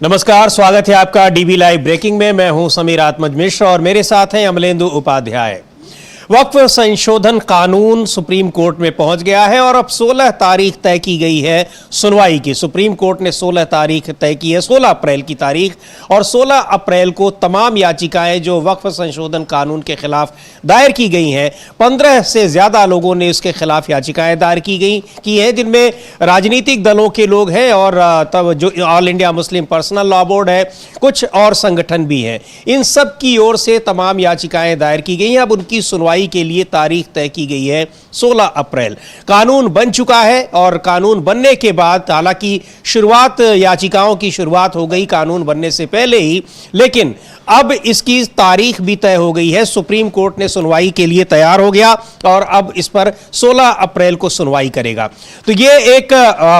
नमस्कार, स्वागत है आपका डीवी लाइव ब्रेकिंग में। मैं हूं समीर आत्मज मिश्र और मेरे साथ हैं अमलेंदु उपाध्याय। वक्फ संशोधन कानून सुप्रीम कोर्ट में पहुंच गया है और अब 16 तारीख तय की गई है सुनवाई की। सुप्रीम कोर्ट ने 16 तारीख तय की है, 16 अप्रैल की तारीख, और 16 अप्रैल को तमाम याचिकाएं जो वक्फ संशोधन कानून के खिलाफ दायर की गई हैं, 15 से ज्यादा लोगों ने इसके खिलाफ याचिकाएं दायर की हैं, जिनमें राजनीतिक दलों के लोग हैं और तब जो all India Muslim personal law board है, कुछ और संगठन भी हैं। इन सब की ओर से तमाम याचिकाएं दायर की गई हैं। अब उनकी सुनवाई के लिए तारीख तय की गई है 16 अप्रैल। कानून बन चुका है और कानून बनने के बाद, हालांकि याचिकाओं की शुरुआत हो गई कानून बनने से पहले ही, लेकिन अब इसकी तारीख भी तय हो गई है। सुप्रीम कोर्ट ने सुनवाई के लिए तैयार हो गया और अब इस पर 16 अप्रैल को सुनवाई करेगा। तो ये एक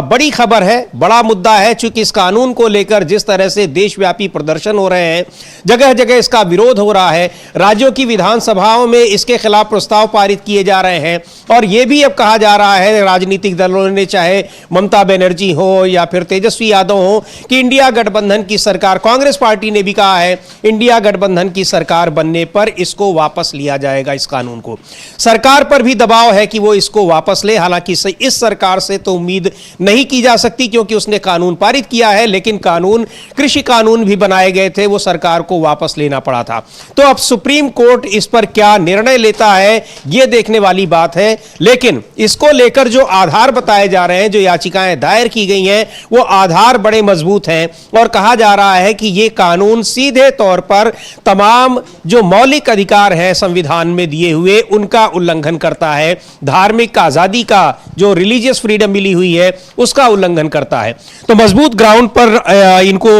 बड़ी खबर है, बड़ा मुद्दा है, चूंकि इस कानून को लेकर जिस तरह से देशव्यापी प्रदर्शन हो रहे हैं, जगह जगह इसका विरोध हो रहा है, राज्यों की विधानसभाओं में इसके खिलाफ प्रस्ताव पारित किए जा रहे हैं और यह भी अब कहा जा रहा है राजनीतिक दलों ने, चाहे ममता बनर्जी हो या फिर तेजस्वी यादव हो, कि इंडिया गठबंधन की सरकार, कांग्रेस पार्टी ने भी कहा है इंडिया गठबंधन की सरकार बनने पर इसको वापस लिया जाएगा। इस कानून को सरकार पर भी दबाव है कि वो इसको वापस ले। हालांकि इस सरकार से तो उम्मीद नहीं की जा सकती क्योंकि उसने कानून पारित किया है, लेकिन कृषि कानून भी बनाए गए थे, वो सरकार को वापस लेना पड़ा था। तो अब सुप्रीम कोर्ट इस पर क्या निर्णय लेता है यह देखने वाली बात है। लेकिन इसको लेकर जो आधार बताए जा रहे हैं, जो याचिकाएं दायर की गई हैं, वो आधार बड़े मजबूत हैं और कहा जा रहा है कि यह कानून सीधे तौर पर तमाम जो मौलिक अधिकार है संविधान में दिए हुए, उनका उल्लंघन करता है। धार्मिक आजादी का, जो रिलीजियस फ्रीडम मिली हुई है, उसका उल्लंघन करता है। तो मजबूत ग्राउंड पर इनको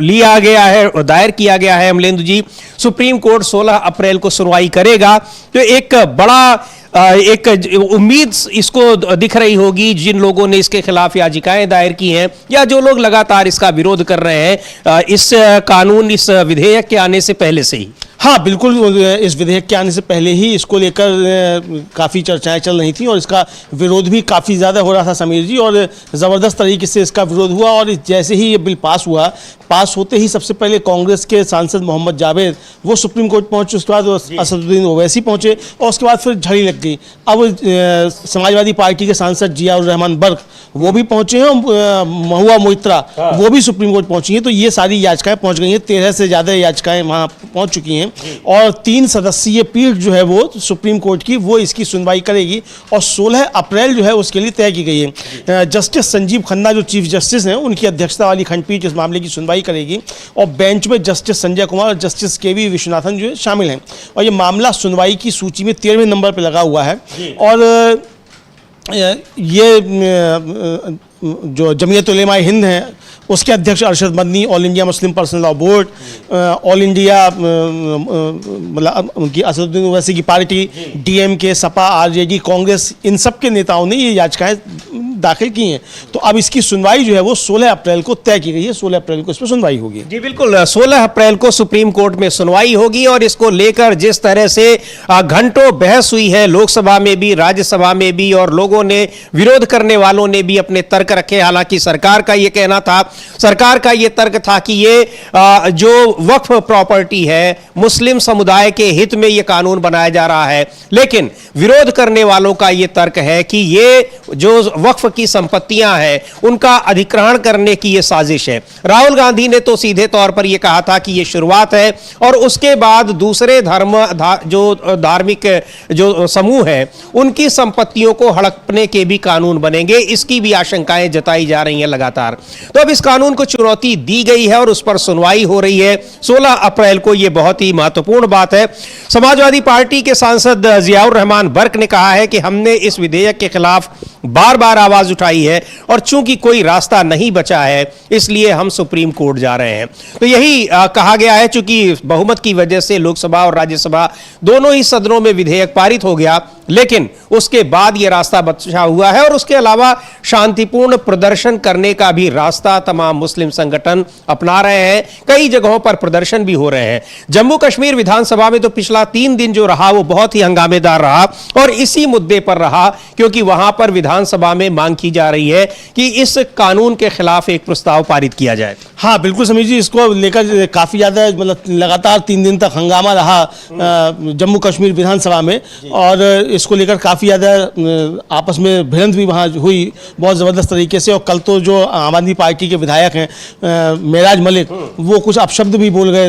लिया गया है, दायर किया गया है। अमलेंदु जी, सुप्रीम कोर्ट 16 अप्रैल को सुनवाई करेगा, तो एक बड़ा एक उम्मीद इसको दिख रही होगी जिन लोगों ने इसके खिलाफ याचिकाएं दायर की हैं या जो लोग लगातार इसका विरोध कर रहे हैं इस विधेयक के आने से पहले से ही। हाँ, बिल्कुल, इस विधेयक के आने से पहले ही इसको लेकर काफ़ी चर्चाएं चल रही थी और इसका विरोध भी काफ़ी ज़्यादा हो रहा था समीर जी, और ज़बरदस्त तरीके से इसका विरोध हुआ। और जैसे ही ये बिल पास हुआ, पास होते ही सबसे पहले कांग्रेस के सांसद मोहम्मद जावेद वो सुप्रीम कोर्ट पहुंचे, उसके बाद असदुद्दीन ओवैसी पहुंचे और उसके बाद फिर झड़ी लग गई। अब समाजवादी पार्टी के सांसद जियाउर रहमान बर्क वो भी पहुंचे हैं और महुआ मोइत्रा वो भी सुप्रीम कोर्ट पहुंची हैं। तो ये सारी याचिकाएं पहुंच गई हैं, 13 से ज़्यादा याचिकाएं वहाँ पहुँच चुकी हैं और 3 सदस्यीय पीठ जो है वो सुप्रीम कोर्ट की, वो इसकी सुनवाई करेगी और 16 अप्रैल जो है उसके लिए तय की गई है। जस्टिस संजीव खन्ना जो चीफ जस्टिस हैं, उनकी अध्यक्षता वाली खंडपीठ इस मामले की सुनवाई करेगी और बेंच में जस्टिस संजय कुमार और जस्टिस केवी विश्वनाथन जो है शामिल हैं। और ये मामला सुनवाई की सूची में 13वें नंबर पर लगा हुआ है। और ये जो जमीयत उलेमा हिंद है उसके अध्यक्ष Arshad Madani, all India Muslim personal law board, all India मतलब उनकी असदुद्दीन ओवैसी की पार्टी, डीएमके, सपा, आरजेडी, कांग्रेस, इन सब के नेताओं ने ये याचिकाएं दाखिल की हैं। तो अब इसकी सुनवाई जो है वो 16 अप्रैल को तय की गई है। 16 अप्रैल को इस पर सुनवाई होगी। जी बिल्कुल, 16 अप्रैल को सुप्रीम कोर्ट में सुनवाई होगी और इसको लेकर जिस तरह से घंटों बहस हुई है लोकसभा में भी, राज्यसभा में भी, और लोगों ने, विरोध करने वालों ने भी अपने तर्क रखे। हालांकि सरकार का ये तर्क था कि ये जो वक्फ प्रॉपर्टी है, मुस्लिम समुदाय के हित में ये कानून बनाया जा रहा है, लेकिन विरोध करने वालों का ये तर्क है कि ये जो वक्फ की संपत्तियां हैं उनका अधिग्रहण करने की ये साजिश है। राहुल गांधी ने तो सीधे तौर पर यह कहा था कि यह शुरुआत है और उसके बाद दूसरे धार्मिक जो समूह है उनकी संपत्तियों को हड़पने के भी कानून बनेंगे। इसकी भी आशंकाएं जताई जा रही हैं लगातार। तो अब इस कानून को चुनौती दी गई है और उस पर सुनवाई हो रही है 16 अप्रैल को। यह बहुत ही महत्वपूर्ण बात है। समाजवादी पार्टी के सांसद जियाउर रहमान बर्क ने कहा है कि हमने इस विधेयक के खिलाफ बार बार आवाज उठाई है और चूंकि कोई रास्ता नहीं बचा है इसलिए हम सुप्रीम कोर्ट जा रहे हैं। तो यही कहा गया है। चूंकि बहुमत की वजह से लोकसभा और राज्यसभा दोनों ही सदनों में विधेयक पारित हो गया, लेकिन उसके बाद यह रास्ता बचा हुआ है और उसके अलावा शांतिपूर्ण प्रदर्शन करने का भी रास्ता तमाम मुस्लिम संगठन अपना रहे हैं। कई जगहों पर प्रदर्शन भी हो रहे हैं। जम्मू कश्मीर विधानसभा में तो पिछला 3 दिन जो रहा वो बहुत ही हंगामेदार रहा और इसी मुद्दे पर रहा, क्योंकि वहां पर विधानसभा में मांग की जा रही है कि इस कानून के खिलाफ एक प्रस्ताव पारित किया जाए। हाँ बिल्कुल समीर जी, इसको लेकर काफ़ी ज़्यादा मतलब लगातार 3 दिन तक हंगामा रहा जम्मू कश्मीर विधानसभा में, और इसको लेकर काफ़ी ज़्यादा आपस में भिड़ंत भी वहाँ हुई बहुत ज़बरदस्त तरीके से। और कल तो जो आम आदमी पार्टी के विधायक हैं मेराज मलिक, वो कुछ अपशब्द भी बोल गए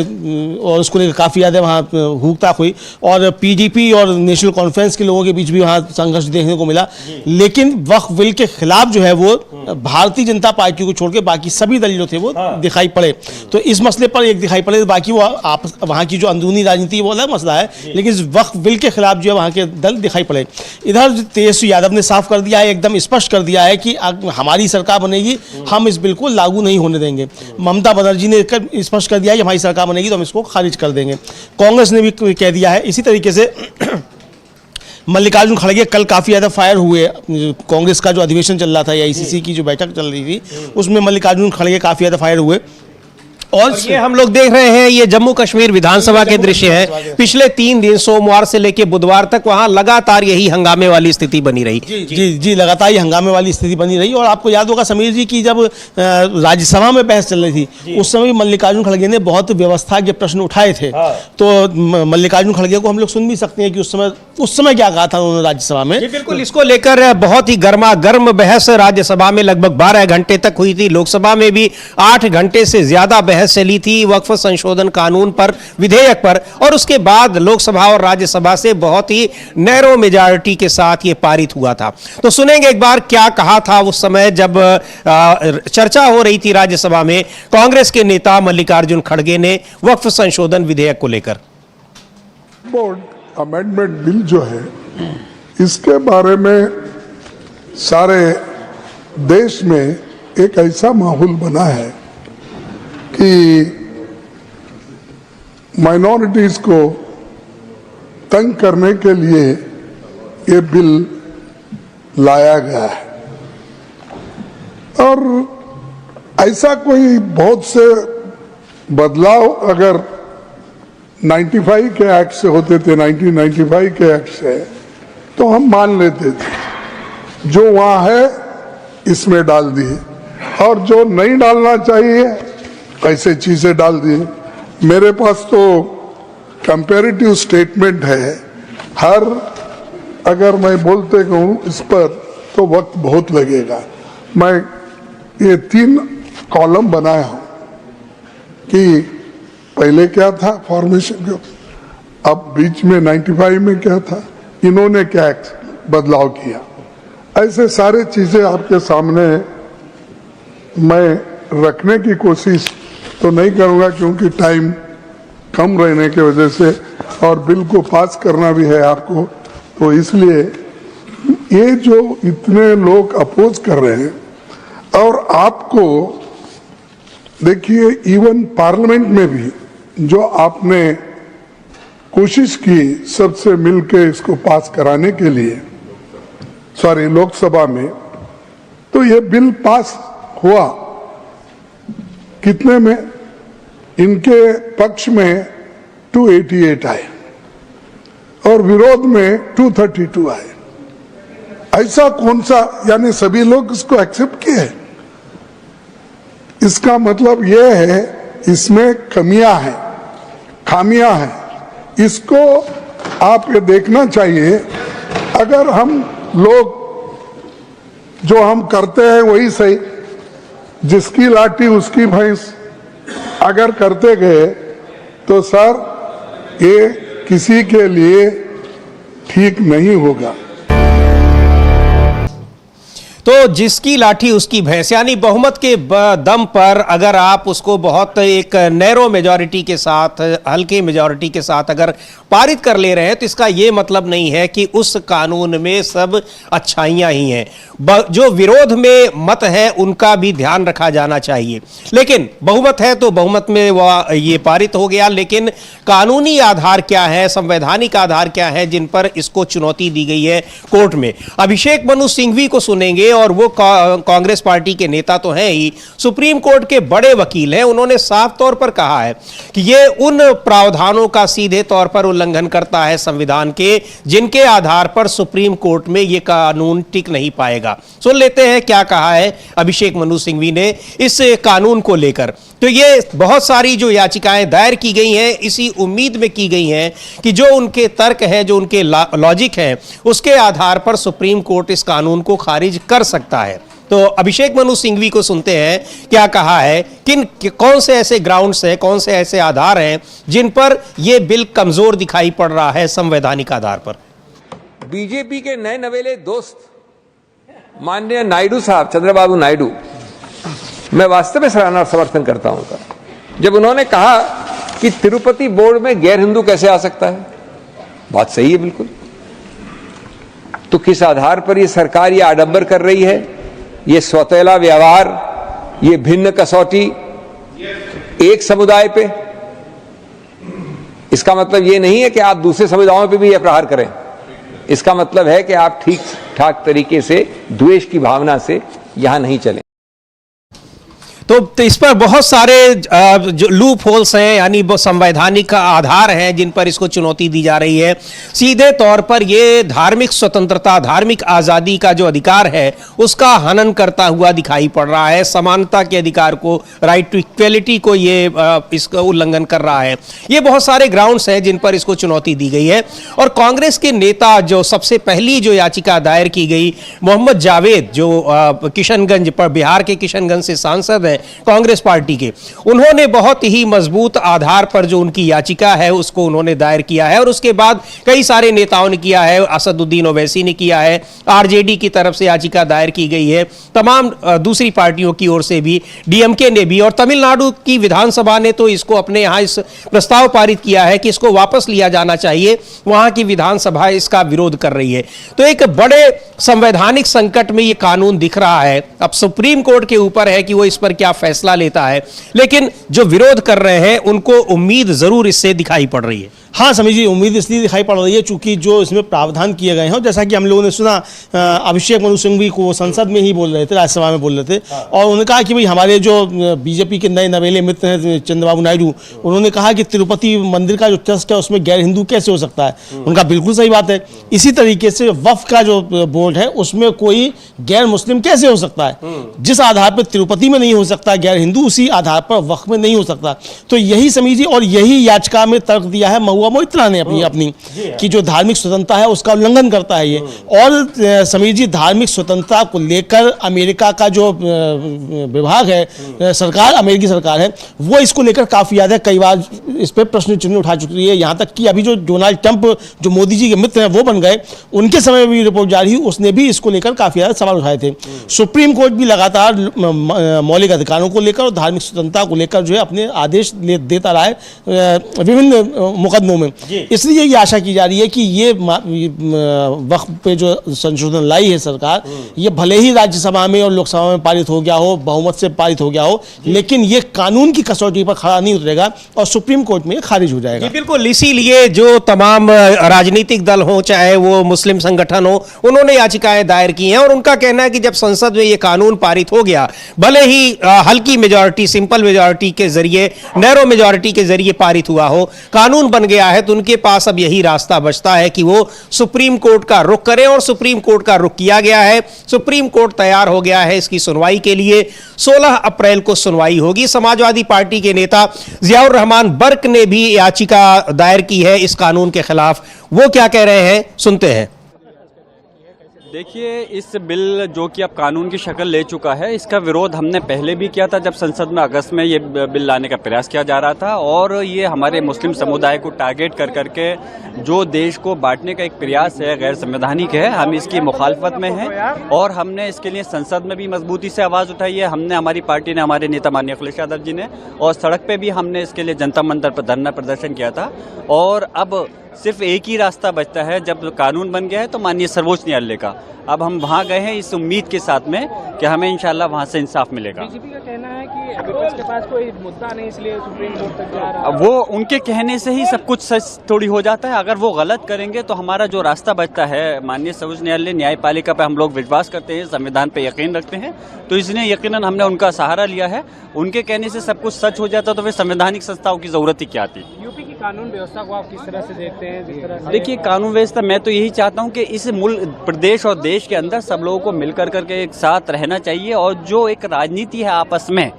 और उसको लेकर काफ़ी ज़्यादा वहाँ हुकताक हुई, और पीडीपी और नेशनल कॉन्फ्रेंस के लोगों के बीच भी वहाँ संघर्ष देखने को मिला। लेकिन वक्फ बिल के खिलाफ जो है वो भारतीय जनता पार्टी को छोड़ के बाकी सभी दल जो थे वो दिखाई पड़े। तो इस मसले पर एक दिखाई पड़े, बाकी वो आपस वहाँ की जो अंदरूनी राजनीति वो अलग मसला है, लेकिन इस वक्फ बिल के खिलाफ जो है वहाँ के दल दिखाई पड़े। इधर तेजस्वी यादव ने साफ कर दिया है, एकदम स्पष्ट कर दिया है कि हमारी सरकार बनेगी, हम इस बिल को लागू नहीं होने देंगे। ममता बनर्जी ने स्पष्ट कर दिया है कि हमारी सरकार बनेगी तो हम इसको खारिज कर देंगे। कांग्रेस ने भी कह दिया है। इसी तरीके से मल्लिकार्जुन खड़गे कल काफ़ी ज़्यादा फायर हुए। कांग्रेस का जो अधिवेशन चल रहा था, एआईसीसी की जो बैठक चल रही थी, उसमें मल्लिकार्जुन खड़गे काफ़ी ज़्यादा फायर हुए। और ये हम लोग देख रहे हैं, ये जम्मू कश्मीर विधानसभा के दृश्य हैं। पिछले 3 दिन सोमवार से लेकर बुधवार तक वहां लगातार यही हंगामे वाली स्थिति बनी रही। जी लगातार ये हंगामे वाली स्थिति बनी रही। और आपको याद होगा समीर जी की जब राज्यसभा में बहस चल रही थी, उस समय मल्लिकार्जुन खड़गे ने बहुत व्यवस्था के प्रश्न उठाए थे। तो मल्लिकार्जुन खड़गे को हम लोग सुन भी सकते हैं कि उस समय क्या कहा था उन्होंने राज्यसभा में। बिल्कुल, इसको लेकर बहुत ही गर्मा गर्म बहस राज्यसभा में लगभग 12 घंटे तक हुई थी। लोकसभा में भी 8 घंटे से ज्यादा बहस चली थी वक्फ संशोधन कानून पर, विधेयक पर, और उसके बाद लोकसभा और राज्यसभा से बहुत ही नैरो मेजॉरिटी के साथ यह पारित हुआ था। तो सुनेंगे एक बार क्या कहा था उस समय जब चर्चा हो रही थी राज्यसभा में कांग्रेस के नेता मल्लिकार्जुन खड़गे ने वक्फ संशोधन विधेयक को लेकर। बोर्ड अमेंडमेंट बिल जो है, इसके बारे में सारे देश में एक ऐसा माहौल बना है कि माइनॉरिटीज को तंग करने के लिए ये बिल लाया गया है। और ऐसा कोई बहुत से बदलाव अगर 95 के एक्ट से होते थे, 1995 के एक्ट से, तो हम मान लेते थे। जो वहाँ है इसमें डाल दिए, और जो नहीं डालना चाहिए ऐसे चीजें डाल दी। मेरे पास तो कंपैरेटिव स्टेटमेंट है हर, अगर मैं बोलते कहूँ इस पर तो वक्त बहुत लगेगा। मैं ये 3 कॉलम बनाया हूँ कि पहले क्या था फॉर्मेशन का, अब बीच में 95 में क्या था, इन्होंने क्या बदलाव किया, ऐसे सारे चीजें आपके सामने मैं रखने की कोशिश तो नहीं करूंगा क्योंकि टाइम कम रहने की वजह से, और बिल को पास करना भी है आपको। तो इसलिए ये जो इतने लोग अपोज कर रहे हैं, और आपको देखिए इवन पार्लियामेंट में भी जो आपने कोशिश की सबसे मिलके इसको पास कराने के लिए, सॉरी लोकसभा में, तो ये बिल पास हुआ कितने में, इनके पक्ष में 288 आए और विरोध में 232 आए। ऐसा कौन सा, यानी सभी लोग इसको एक्सेप्ट किए। इसका मतलब यह है इसमें कमियां हैं, खामियां हैं, इसको आप ये देखना चाहिए। अगर हम लोग जो हम करते हैं वही सही, जिसकी लाठी उसकी भैंस अगर करते गए तो सर ये किसी के लिए ठीक नहीं होगा। तो जिसकी लाठी उसकी भैंस, यानी बहुमत के दम पर अगर आप उसको बहुत एक नैरो मेजॉरिटी के साथ, हल्के मेजॉरिटी के साथ अगर पारित कर ले रहे हैं, तो इसका यह मतलब नहीं है कि उस कानून में सब अच्छाइयां ही हैं। जो विरोध में मत है उनका भी ध्यान रखा जाना चाहिए। लेकिन बहुमत है तो बहुमत में ये पारित हो गया, लेकिन कानूनी आधार क्या है, संवैधानिक आधार क्या है जिन पर इसको चुनौती दी गई है कोर्ट में। अभिषेक मनु सिंघवी को सुनेंगे और वो कांग्रेस पार्टी के नेता तो हैं ही, सुप्रीम कोर्ट के बड़े वकील हैं, उन्होंने साफ तौर पर कहा है कि ये उन प्रावधानों का सीधे तौर पर उल्लंघन करता है संविधान के, जिनके आधार पर सुप्रीम कोर्ट में ये कानून टिक नहीं पाएगा। सुन लेते हैं क्या कहा है अभिषेक मनु सिंघवी ने इस कानून को लेकर। तो ये बहुत सारी जो याचिकाएं दायर की गई हैं इसी उम्मीद में की गई हैं कि जो उनके तर्क हैं, जो उनके लॉजिक हैं, उसके आधार पर सुप्रीम कोर्ट इस कानून को खारिज कर सकता है। तो अभिषेक मनु सिंघवी को सुनते हैं क्या कहा है, कौन से ऐसे ग्राउंड्स हैं, कौन से ऐसे आधार हैं जिन पर यह बिल कमजोर दिखाई पड़ रहा है संवैधानिक आधार पर। बीजेपी के नए नवेले दोस्त माननीय नायडू साहब, चंद्रबाबू नायडू, मैं वास्तव में सराहना और समर्थन करता हूं उनका, जब उन्होंने कहा कि तिरुपति बोर्ड में गैर हिंदू कैसे आ सकता है। बात सही है बिल्कुल। तो किस आधार पर यह सरकार यह आडंबर कर रही है, ये स्वतैला व्यवहार, ये भिन्न कसौटी एक समुदाय पे? इसका मतलब ये नहीं है कि आप दूसरे समुदायों पे भी यह प्रहार करें। इसका मतलब है कि आप ठीक ठाक तरीके से द्वेष की भावना से यहां नहीं चलें। तो इस पर बहुत सारे जो लूप होल्स हैं, यानी वो संवैधानिक आधार हैं जिन पर इसको चुनौती दी जा रही है। सीधे तौर पर ये धार्मिक स्वतंत्रता, धार्मिक आज़ादी का जो अधिकार है उसका हनन करता हुआ दिखाई पड़ रहा है। समानता के अधिकार को, राइट टू इक्वेलिटी को ये इसका उल्लंघन कर रहा है। ये बहुत सारे ग्राउंड्स हैं जिन पर इसको चुनौती दी गई है। और कांग्रेस के नेता, जो सबसे पहली जो याचिका दायर की गई, मोहम्मद जावेद, जो किशनगंज पर, बिहार के किशनगंज से सांसद हैं कांग्रेस पार्टी के, उन्होंने बहुत ही मजबूत आधार पर जो उनकी याचिका है उसको उन्होंने दायर किया है। और उसके बाद कई सारे नेताओं ने किया है, असदुद्दीन ओवैसी ने किया है, आरजेडी की तरफ से याचिका दायर की गई है, तमाम दूसरी पार्टियों की ओर से भी, डीएमके ने भी, और तमिलनाडु की विधानसभा ने तो इसको अपने यहाँ इस प्रस्ताव पारित किया है कि इसको वापस लिया जाना चाहिए। वहां की विधानसभा इसका विरोध कर रही है। तो एक बड़े संवैधानिक संकट में यह कानून दिख रहा है। अब सुप्रीम कोर्ट के ऊपर है कि वो इस पर क्या फैसला लेता है, लेकिन जो विरोध कर रहे हैं उनको उम्मीद जरूर इससे दिखाई पड़ रही है। हाँ समीर जी, उम्मीद इसलिए दिखाई पड़ रही है चूंकि जो इसमें प्रावधान किए गए हैं, जैसा कि हम लोगों ने सुना, अभिषेक मनु सिंघवी को संसद में ही बोल रहे थे, राज्यसभा में बोल रहे थे, और उन्होंने कहा कि भाई हमारे जो बीजेपी के नए नवेले मित्र हैं चंद्रबाबू नायडू, उन्होंने कहा कि तिरुपति मंदिर का जो ट्रस्ट है उसमें गैर हिंदू कैसे हो सकता है। उनका बिल्कुल सही बात है। इसी तरीके से वक्फ का जो बोर्ड है उसमें कोई गैर मुस्लिम कैसे हो सकता है। जिस आधार पर तिरुपति में नहीं हो सकता गैर हिंदू, उसी आधार पर वक्फ में नहीं हो सकता। तो यही समीर जी, और यही याचिका में तर्क दिया है महुआ मोइत्रा ने अपनी कि जो धार्मिक स्वतंत्रता है उसका उल्लंघन करता है ये। और समीर जी, धार्मिक स्वतंत्रता को लेकर अमेरिका का जो विभाग है, सरकार, अमेरिकी सरकार है, वो इसको लेकर काफी ज्यादा कई बार इस पर प्रश्न चिन्ह उठा चुकी है। यहां तक कि अभी जो डोनाल्ड ट्रंप, जो मोदी जी के मित्र हैं, वो बन गए, उनके समय में भी रिपोर्ट जारी हुई, उसने भी इसको लेकर काफी ज्यादा सवाल उठाए थे। सुप्रीम कोर्ट भी लगातार मौलिक अधिकारों को लेकर और धार्मिक स्वतंत्रता को लेकर जो है अपने आदेश देता रहा है विभिन्न मुकदमों में। इसलिए ये आशा की जा रही है कि ये वक्फ पे जो संशोधन लाई है सरकार, ये भले ही राज्यसभा में और लोकसभा में पारित हो गया हो, बहुमत से पारित हो गया हो, लेकिन ये कानून की कसौटी पर खड़ा नहीं उतरेगा और सुप्रीम कोर्ट में खारिज हो जाएगा। बिल्कुल, इसीलिए जो तमाम राजनीतिक दल हो, चाहे वो मुस्लिम संगठन हो, उन्होंने याचिकाएं दायर की हैं। और उनका कहना है कि जब संसद में ये कानून पारित हो गया, भले ही हल्की मेजॉरिटी, सिंपल मेजॉरिटी के जरिए, नैरो मेजॉरिटी के जरिए पारित हुआ हो, कानून बन गया है, तो उनके पास अब यही रास्ता बचता है कि वो सुप्रीम कोर्ट का रुख करें। और सुप्रीम कोर्ट का रुख किया गया है। सुप्रीम कोर्ट तैयार हो गया है इसकी सुनवाई के लिए। 16 अप्रैल को सुनवाई होगी। समाजवादी पार्टी के नेता जियाउर रहमान बर्क ने भी याचिका दायर की है इस कानून के खिलाफ। वो क्या कह रहे हैं, सुनते हैं। देखिए, इस बिल जो कि अब कानून की शक्ल ले चुका है, इसका विरोध हमने पहले भी किया था जब संसद में अगस्त में ये बिल लाने का प्रयास किया जा रहा था। और ये हमारे मुस्लिम समुदाय को टारगेट कर करके जो देश को बांटने का एक प्रयास है, गैर संवैधानिक है। हम इसकी मुखालफत में हैं और हमने इसके लिए संसद में भी मजबूती से आवाज़ उठाई है। हमने, हमारी पार्टी ने, हमारे नेता माननीय अखिलेश यादव जी ने, और सड़क पे भी हमने इसके लिए जनता मंदिर पर धरना प्रदर्शन किया था। और अब सिर्फ एक ही रास्ता बचता है, जब कानून बन गया है तो माननीय सर्वोच्च न्यायालय का। अब हम वहाँ गए हैं इस उम्मीद के साथ में कि हमें इंशाल्लाह वहाँ से इंसाफ मिलेगा। बीजेपी का कहना है कि विपक्ष के पास कोई मुद्दा नहीं, इसलिए सुप्रीम कोर्ट तक जा रहा है। वो उनके कहने से ही सब कुछ सच थोड़ी हो जाता है। अगर वो गलत करेंगे तो हमारा जो रास्ता बचता है, माननीय सर्वोच्च न्यायालय, न्यायपालिका पे हम लोग विश्वास करते हैं, संविधान पे यकीन रखते हैं, तो इसलिए यकीनन हमने उनका सहारा लिया है। उनके कहने से सब कुछ सच हो जाता तो फिर संवैधानिक संस्थाओं की जरूरत ही क्या थी। यूपी की कानून व्यवस्था को आप किस तरह से देखते हैं? जिस तरह से देखिए, कानून व्यवस्था, मैं तो यही चाहता हूं कि इस मुल्क, प्रदेश और देश के अंदर सब लोगों को मिलकर करके एक साथ रहना चाहिए, और जो एक राजनीति है आपस में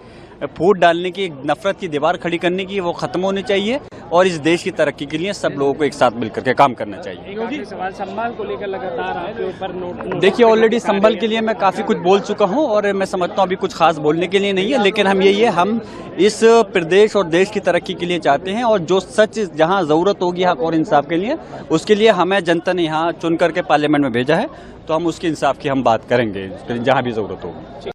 फूट डालने की, नफरत की दीवार खड़ी करने की, वो खत्म होनी चाहिए, और इस देश की तरक्की के लिए सब लोगों को एक साथ मिलकर के काम करना चाहिए। एक आखिरी सवाल, संभल को लेकर लगातार आपके ऊपर नोट देखिए, ऑलरेडी संभल के लिए मैं काफ़ी कुछ बोल चुका हूं, और मैं समझता हूं अभी कुछ खास बोलने के लिए नहीं है, लेकिन हम यही है, हम इस प्रदेश और देश की तरक्की के लिए चाहते हैं, और जो सच जहां ज़रूरत होगी हक और इंसाफ के लिए, उसके लिए हमें जनता ने यहाँ चुन करके पार्लियामेंट में भेजा है, तो हम उसके इंसाफ की हम बात करेंगे जहाँ भी ज़रूरत होगी।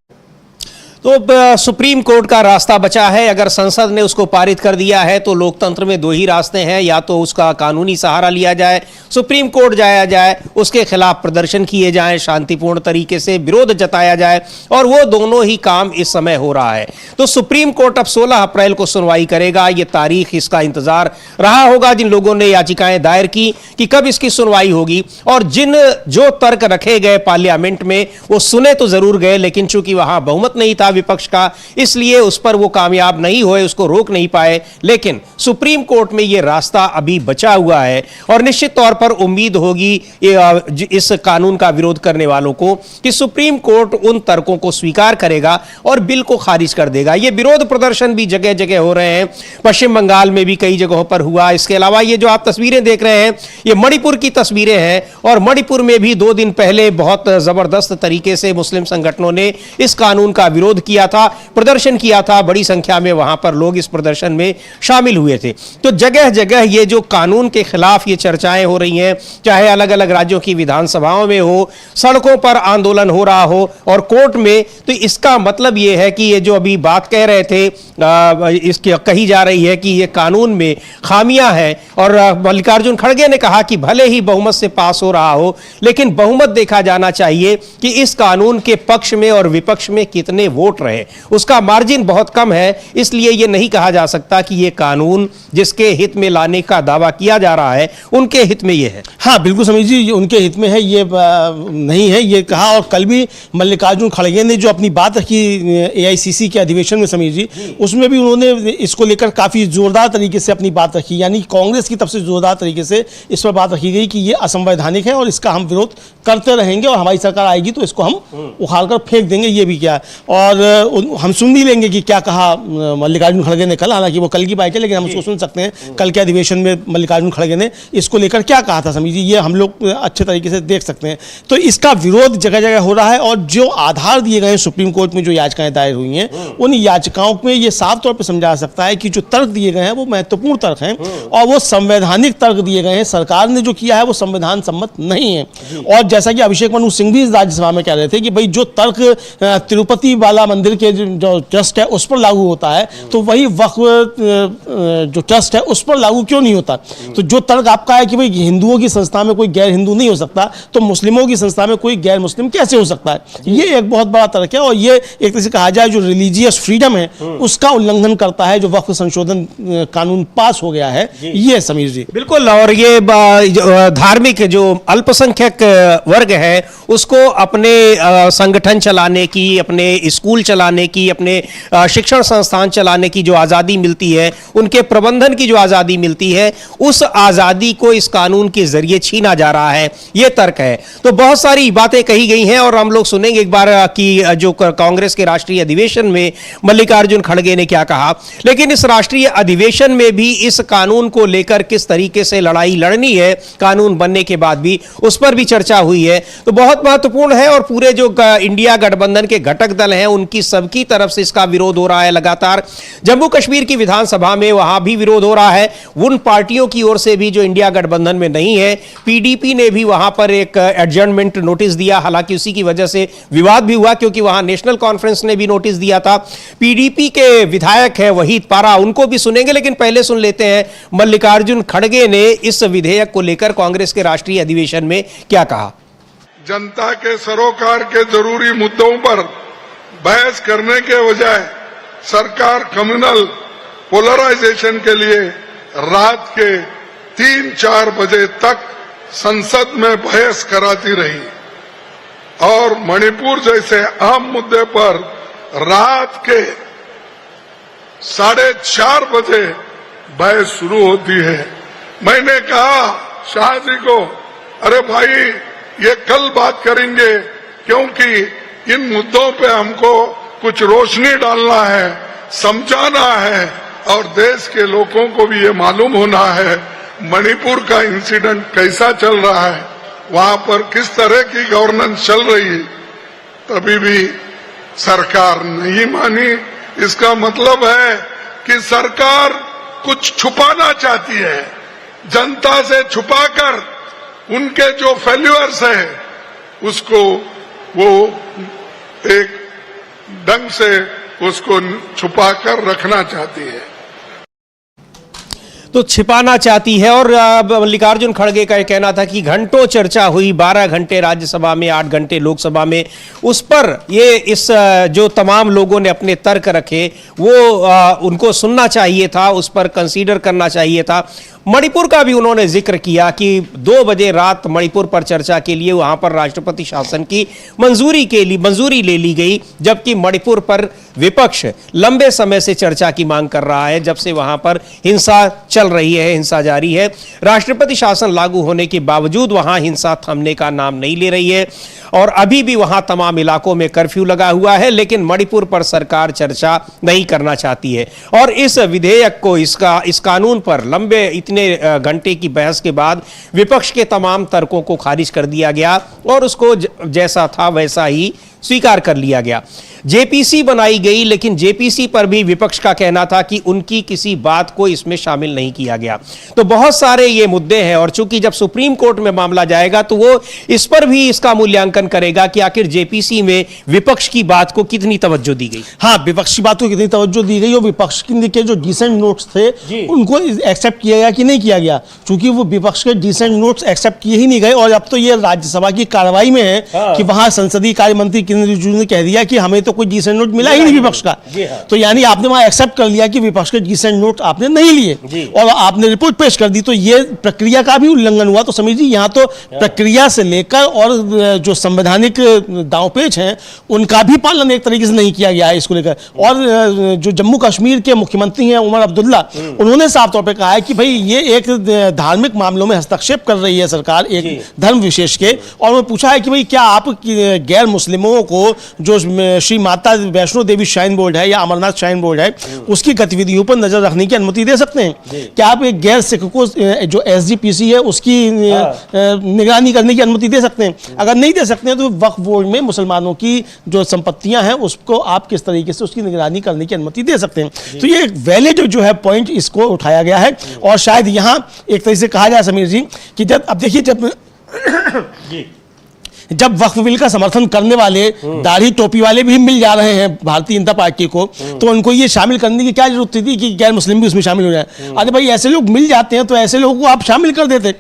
तो सुप्रीम कोर्ट का रास्ता बचा है। अगर संसद ने उसको पारित कर दिया है तो लोकतंत्र में दो ही रास्ते हैं, या तो उसका कानूनी सहारा लिया जाए, सुप्रीम कोर्ट जाया जाए, उसके खिलाफ प्रदर्शन किए जाएं, शांतिपूर्ण तरीके से विरोध जताया जाए, और वो दोनों ही काम इस समय हो रहा है। तो सुप्रीम कोर्ट अब 16 अप्रैल को सुनवाई करेगा। ये तारीख, इसका इंतजार रहा होगा जिन लोगों ने याचिकाएं दायर की कि कब इसकी सुनवाई होगी, और जो तर्क रखे गए पार्लियामेंट में वो सुने तो जरूर गए, लेकिन चूंकि वहां बहुमत नहीं था विपक्ष का, इसलिए उस पर वो कामयाब नहीं हुए, उसको रोक नहीं पाए। लेकिन सुप्रीम कोर्ट में ये रास्ता अभी बचा हुआ है, और निश्चित तौर पर उम्मीद होगी इस कानून का विरोध करने वालों को कि सुप्रीम कोर्ट उन तर्कों को स्वीकार करेगा और बिल को खारिज कर देगा। ये विरोध प्रदर्शन भी जगह जगह हो रहे हैं, पश्चिम बंगाल में भी कई जगहों पर हुआ। इसके अलावा ये जो आप तस्वीरें देख रहे हैं, ये मणिपुर की तस्वीरें हैं, और मणिपुर में भी 2 दिन पहले बहुत जबरदस्त तरीके से मुस्लिम संगठनों ने इस कानून का विरोध किया था, प्रदर्शन किया था। बड़ी संख्या में वहां पर लोग इस प्रदर्शन में शामिल हुए थे। तो जगह जगह ये जो कानून के खिलाफ ये चर्चाएं हो रही हैं, चाहे अलग अलग राज्यों की विधानसभाओं में हो, सड़कों पर आंदोलन हो रहा हो, और कोर्ट में, तो इसका मतलब ये है कि ये जो अभी बात कह रहे थे, इसकी कही जा रही है कि ये कानून में खामियां हैं। और मल्लिकार्जुन खड़गे ने कहा कि भले ही बहुमत से पास हो रहा हो, लेकिन बहुमत देखा जाना चाहिए कि इस कानून के पक्ष में और विपक्ष में कितने वोट रहे। उसका मार्जिन बहुत कम है, इसलिए यह नहीं कहा जा सकता कि यह कानून जिसके हित में लाने का दावा किया जा रहा है उनके हित में यह है। हाँ, बिल्कुल समीर जी, ये उनके हित में है, ये नहीं है, ये कहा। और कल भी मल्लिकार्जुन खड़गे ने जो अपनी बात रखी AICC के अधिवेशन में समीर जी, उसमें भी उन्होंने इसको लेकर काफ़ी जोरदार तरीके से अपनी बात रखी, यानी कांग्रेस की तरफ से जोरदार तरीके से इस पर बात रखी गई कि ये असंवैधानिक है और इसका हम विरोध करते रहेंगे, और हमारी सरकार आएगी तो इसको हम उखाड़ कर फेंक देंगे। ये भी क्या, और हम सुन भी लेंगे कि क्या कहा मल्लिकार्जुन खड़गे ने कल। हालांकि वो कल की बात है, लेकिन हम उसको सुन सकते हैं कल के अधिवेशन में मल्लिकार्जुन खड़गे ने इसको लेकर क्या कहा था समीर जी, ये हम लोग अच्छे तरीके से देख सकते हैं। तो इसका विरोध जगह जगह हो रहा है, और जो आधार दिए गए हैं सुप्रीम कोर्ट में, जो याचिकाएं दायर हुई हैं, उन याचिकाओं में ये साफ तौर पर समझा जा सकता है कि जो तर्क दिए गए हैं वो महत्वपूर्ण तर्क हैं, और वो संवैधानिक तर्क दिए गए हैं। सरकार ने जो किया है वो संविधान सम्मत नहीं है। और जैसा कि अभिषेक मनु सिंह भी राज्यसभा में कह रहे थे कि भाई जो तर्क तिरुपति वाला मंदिर के जो ट्रस्ट है उस पर लागू होता है, तो वही वक्फ जो ट्रस्ट है उस पर लागू क्यों नहीं होता। तो जो तर्क आपका है कि भाई हिंदुओं की संस्था में कोई गैर हिंदू नहीं हो सकता, तो मुस्लिमों की संस्था में कोई गैर मुस्लिम कैसे हो सकता है, ये एक बहुत बड़ा तर्क है। और ये एक तरह से कहा जाए जो रिलीजियस फ्रीडम है उसका उल्लंघन करता है जो वक्फ संशोधन कानून पास हो गया है। ये समीर जी बिल्कुल, और ये धार्मिक जो अल्पसंख्यक वर्ग है उसको अपने संगठन चलाने की, अपने स्कूल चलाने की, अपने शिक्षण संस्थान चलाने की जो आज़ादी मिलती है, उनके प्रबंधन की जो आज़ादी मिलती है, उस आज़ादी को इस कानून के जरिए छीना जा रहा है, ये तर्क है। तो बहुत सारी बातें कही गई हैं, और हम लोग सुनेंगे एक बार कि जो कांग्रेस के राष्ट्रीय अधिवेशन में मल्लिकार्जुन खड़गे ने क्या कहा। लेकिन इस राष्ट्रीय अधिवेशन में भी इस कानून को लेकर किस तरीके से लड़ाई लड़नी है कानून बनने के बाद भी, उस पर भी चर्चा हुई है। तो बहुत महत्वपूर्ण है, और पूरे जो इंडिया गठबंधन के घटक दल हैं उनकी क्योंकि सबकी तरफ से इसका विरोध हो रहा है लगातार। जम्मू कश्मीर की विधानसभा में वहां भी विरोध हो रहा है, उन पार्टियों की ओर से भी जो इंडिया गठबंधन में नहीं है। पीडीपी ने भी वहां पर एक एडजर्नमेंट नोटिस दिया, हालांकि उसी की वजह से विवाद भी हुआ क्योंकि वहां नेशनल कॉन्फ्रेंस ने भी नोटिस दिया था। पीडीपी के विधायक है वहीद पारा, उनको भी सुनेंगे, लेकिन पहले सुन लेते हैं मल्लिकार्जुन खड़गे ने इस विधेयक को लेकर कांग्रेस के राष्ट्रीय अधिवेशन में क्या कहा। जनता के सरोकार के जरूरी मुद्दों पर बहस करने के बजाय सरकार कम्युनल पोलराइजेशन के लिए रात के 3-4 बजे तक संसद में बहस कराती रही और मणिपुर जैसे अहम मुद्दे पर रात के 4:30 बजे बहस शुरू होती है। मैंने कहा शाह जी को, अरे भाई ये कल बात करेंगे क्योंकि इन मुद्दों पे हमको कुछ रोशनी डालना है, समझाना है और देश के लोगों को भी ये मालूम होना है मणिपुर का इंसिडेंट कैसा चल रहा है, वहां पर किस तरह की गवर्नेंस चल रही है। तभी भी सरकार नहीं मानी। इसका मतलब है कि सरकार कुछ छुपाना चाहती है, जनता से छुपाकर उनके जो फेल्यूअर्स है उसको वो एक ढंग से उसको छुपाकर रखना चाहती है, तो छिपाना चाहती है। और मल्लिकार्जुन खड़गे का यह कहना था कि घंटों चर्चा हुई, 12 घंटे राज्यसभा में, 8 घंटे लोकसभा में, उस पर ये इस जो तमाम लोगों ने अपने तर्क रखे वो उनको सुनना चाहिए था, उस पर कंसीडर करना चाहिए था। मणिपुर का भी उन्होंने जिक्र किया कि 2 बजे रात मणिपुर पर चर्चा के लिए वहां पर राष्ट्रपति शासन की मंजूरी ले ली गई, जबकि मणिपुर पर विपक्ष लंबे समय से चर्चा की मांग कर रहा है। जब से वहां पर हिंसा चल रही है, हिंसा जारी है, राष्ट्रपति शासन लागू होने के बावजूद वहां हिंसा थमने का नाम नहीं ले रही है और अभी भी वहां तमाम इलाकों में कर्फ्यू लगा हुआ है, लेकिन मणिपुर पर सरकार चर्चा नहीं करना चाहती है। और इस विधेयक को, इस कानून पर लंबे इतने घंटे की बहस के बाद विपक्ष के तमाम तर्कों को खारिज कर दिया गया और उसको जैसा था वैसा ही स्वीकार कर लिया गया। जेपीसी बनाई गई, लेकिन जेपीसी पर भी विपक्ष का कहना था कि उनकी किसी बात को इसमें शामिल नहीं किया गया। तो बहुत सारे ये मुद्दे हैं और चूंकि जब सुप्रीम कोर्ट में मामला जाएगा तो वो इस पर भी इसका मूल्यांकन करेगा कि आखिर जेपीसी में विपक्ष की बात को कितनी तवज्जो दी गई। हाँ, विपक्ष की बात को कितनी तवज्जो दी गई और विपक्ष के जो डिसेंट नोट्स थे उनको एक्सेप्ट किया गया कि नहीं किया गया, क्योंकि वो विपक्ष के डिसेंट नोट्स एक्सेप्ट किए ही नहीं गए। और अब तो ये राज्यसभा की कार्रवाई में है कि वहां संसदीय कार्य मंत्री किरण रिजिजू ने कह दिया कि हमें तो कोई डिसेंट नोट मिला ही नहीं विपक्ष का। तो यानी आपने वहां एक्सेप्ट कर लिया कि विपक्ष के डिसेंट नोट आपने नहीं लिए और आपने रिपोर्ट पेश कर दी, तो ये प्रक्रिया का भी उल्लंघन हुआ। तो समीर जी, यहाँ तो प्रक्रिया से लेकर और जो संवैधानिक दांवपेच हैं उनका भी पालन एक तरीके से नहीं किया गया है इसको लेकर। और जो जम्मू कश्मीर के मुख्यमंत्री हैं उमर अब्दुल्ला, उन्होंने साफ तौर पर कहा है कि भाई ये एक धार्मिक मामलों में हस्तक्षेप कर रही है सरकार, एक धर्म विशेष के। और उन्होंने पूछा है कि भाई क्या आप गैर मुस्लिमों को जो श्री माता वैष्णो देवी श्राइन बोर्ड है या अमरनाथ श्राइन बोर्ड है उसकी गतिविधियों पर नजर रखने की अनुमति दे सकते हैं? क्या आप एक गैर सिख को जो एसजीपीसी है उसकी निगरानी करने की अनुमति दे सकते हैं? अगर नहीं दे सकते हैं तो वक्फ बोर्ड में मुसलमानों की जो संपत्तियां हैं उसको आप किस तरीके से उसकी निगरानी करने की अनुमति दे सकते हैं? तो ये एक वैलिड जो है पॉइंट इसको उठाया गया है। और शायद यहां एक तरीके से कहा जाए समीर जी कि जब अब देखिए जब वक्फ बिल का समर्थन करने वाले दाढ़ी टोपी वाले भी मिल जा रहे हैं भारतीय जनता पार्टी को, तो उनको ये शामिल करने की क्या जरूरत थी कि गैर मुस्लिम भी उसमें शामिल हो जाए? अरे भाई, ऐसे लोग मिल जाते हैं तो ऐसे लोगों को आप शामिल कर देते,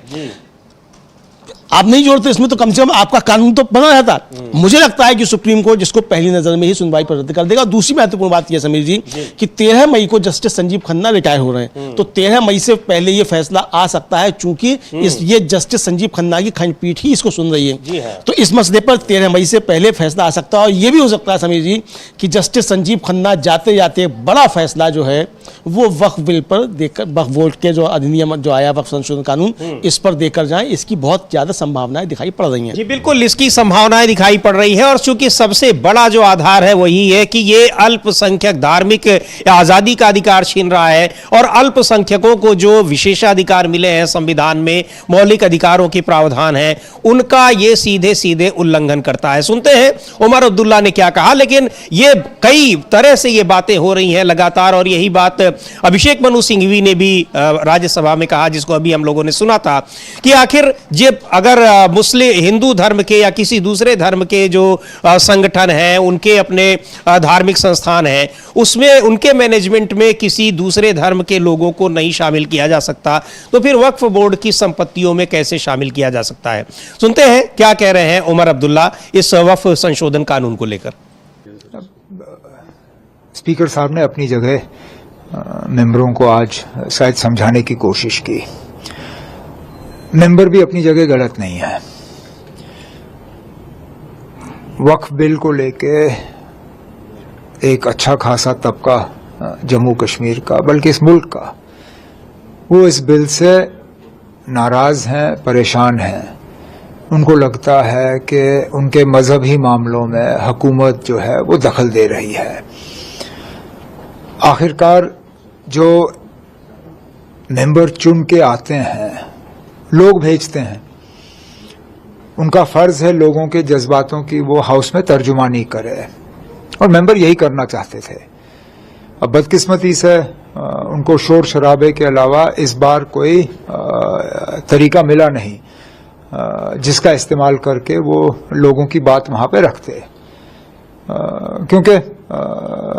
आप नहीं जोड़ते इसमें, तो कम से कम आपका कानून तो बना रहता। मुझे लगता है कि सुप्रीम कोर्ट जिसको पहली नजर में ही सुनवाई पर रद्द कर देगा। दूसरी महत्वपूर्ण बात यह समीर जी कि 13 मई को जस्टिस संजीव खन्ना रिटायर हो रहे हैं, तो 13 मई से पहले ये फैसला आ सकता है, चूंकि ये जस्टिस संजीव खन्ना की खंडपीठ ही इसको सुन रही है। तो इस मसले पर 13 मई से पहले फैसला आ सकता है। और यह भी हो सकता है समीर जी कि जस्टिस संजीव खन्ना जाते जाते बड़ा फैसला जो है वो वक्फ बिल पर देकर, वक्फ बोर्ड के जो अधिनियम जो आया वक्फ संशोधन कानून, इस पर देकर जाए, इसकी बहुत ज्यादा संभावनाएं दिखाई पड़ रही हैं। जी बिल्कुल, इसकी संभावनाएं दिखाई पड़ रही है और चूंकि सबसे बड़ा जो आधार है वही है कि ये अल्पसंख्यक धार्मिक आजादी का अधिकार छीन रहा है और अल्पसंख्यकों को जो विशेषाधिकार मिले हैं संविधान में, मौलिक अधिकारों के प्रावधान हैं, उनका ये सीधे सीधे उल्लंघन करता है। सुनते हैं उमर अब्दुल्ला ने क्या कहा, लेकिन ये कई तरह से ये बातें हो रही हैं लगातार और यही बात अभिषेक मनु सिंघवी ने भी राज्यसभा में कहा, जिसको अभी हम लोगों ने सुना था कि आखिर जब अगर मुस्लिम हिंदू धर्म के या किसी दूसरे धर्म के जो संगठन हैं, उनके अपने धार्मिक संस्थान हैं, उसमें उनके मैनेजमेंट में किसी दूसरे धर्म के लोगों को नहीं शामिल किया जा सकता, तो फिर वक्फ बोर्ड की संपत्तियों में कैसे शामिल किया जा सकता है। सुनते हैं क्या कह रहे हैं उमर अब्दुल्ला इस वक्फ संशोधन कानून को लेकर। स्पीकर साहब ने अपनी जगह मेंबरों को आज शायद समझाने की कोशिश की। मेंबर भी अपनी जगह गलत नहीं है। वक्फ बिल को लेके एक अच्छा खासा तबका जम्मू कश्मीर का, बल्कि इस मुल्क का, वो इस बिल से नाराज हैं, परेशान हैं। उनको लगता है कि उनके मजहबी मामलों में हुकूमत जो है वो दखल दे रही है। आखिरकार जो मेंबर चुन के आते हैं, लोग भेजते हैं, उनका फर्ज है लोगों के जज्बातों की वो हाउस में तर्जुमानी करे और मेंबर यही करना चाहते थे। अब बदकिस्मती से उनको शोर शराबे के अलावा इस बार कोई तरीका मिला नहीं जिसका इस्तेमाल करके वो लोगों की बात वहां पे रखते, क्योंकि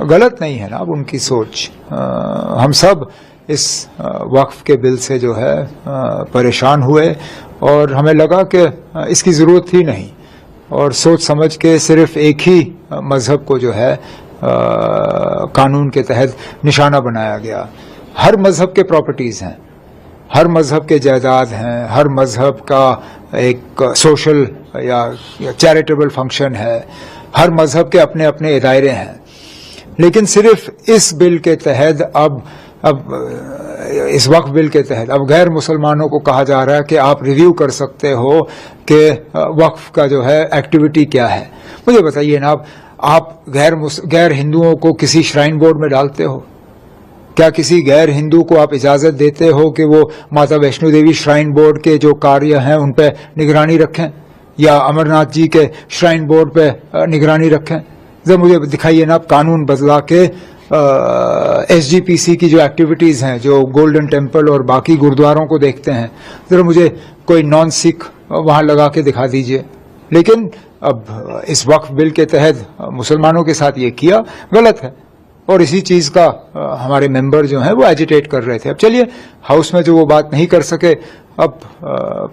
गलत नहीं है ना अब उनकी सोच। हम सब इस वक्फ के बिल से जो है परेशान हुए और हमें लगा कि इसकी जरूरत ही नहीं, और सोच समझ के सिर्फ एक ही मजहब को जो है कानून के तहत निशाना बनाया गया। हर मजहब के प्रॉपर्टीज हैं, हर मजहब के जायदाद हैं, हर मजहब का एक सोशल या चैरिटेबल फंक्शन है, हर मजहब के अपने अपने दायरे हैं। लेकिन सिर्फ इस बिल के तहत अब इस वक्फ बिल के तहत अब गैर मुसलमानों को कहा जा रहा है कि आप रिव्यू कर सकते हो कि वक्फ का जो है एक्टिविटी क्या है। मुझे बताइए ना, आप गैर हिंदुओं को किसी श्राइन बोर्ड में डालते हो? क्या किसी गैर हिंदू को आप इजाजत देते हो कि वो माता वैष्णो देवी श्राइन बोर्ड के जो कार्य हैं उन पे निगरानी रखें, या अमरनाथ जी के श्राइन बोर्ड पे निगरानी रखें? जरा मुझे दिखाइए ना, आप कानून बदला के SGPC की जो एक्टिविटीज हैं, जो गोल्डन टेम्पल और बाकी गुरुद्वारों को देखते हैं, जरा मुझे कोई नॉन सिख वहां लगा के दिखा दीजिए। लेकिन अब इस वक्फ बिल के तहत मुसलमानों के साथ ये किया गलत है, और इसी चीज का हमारे मेंबर जो हैं वो एजिटेट कर रहे थे। अब चलिए, हाउस में जो वो बात नहीं कर सके, अब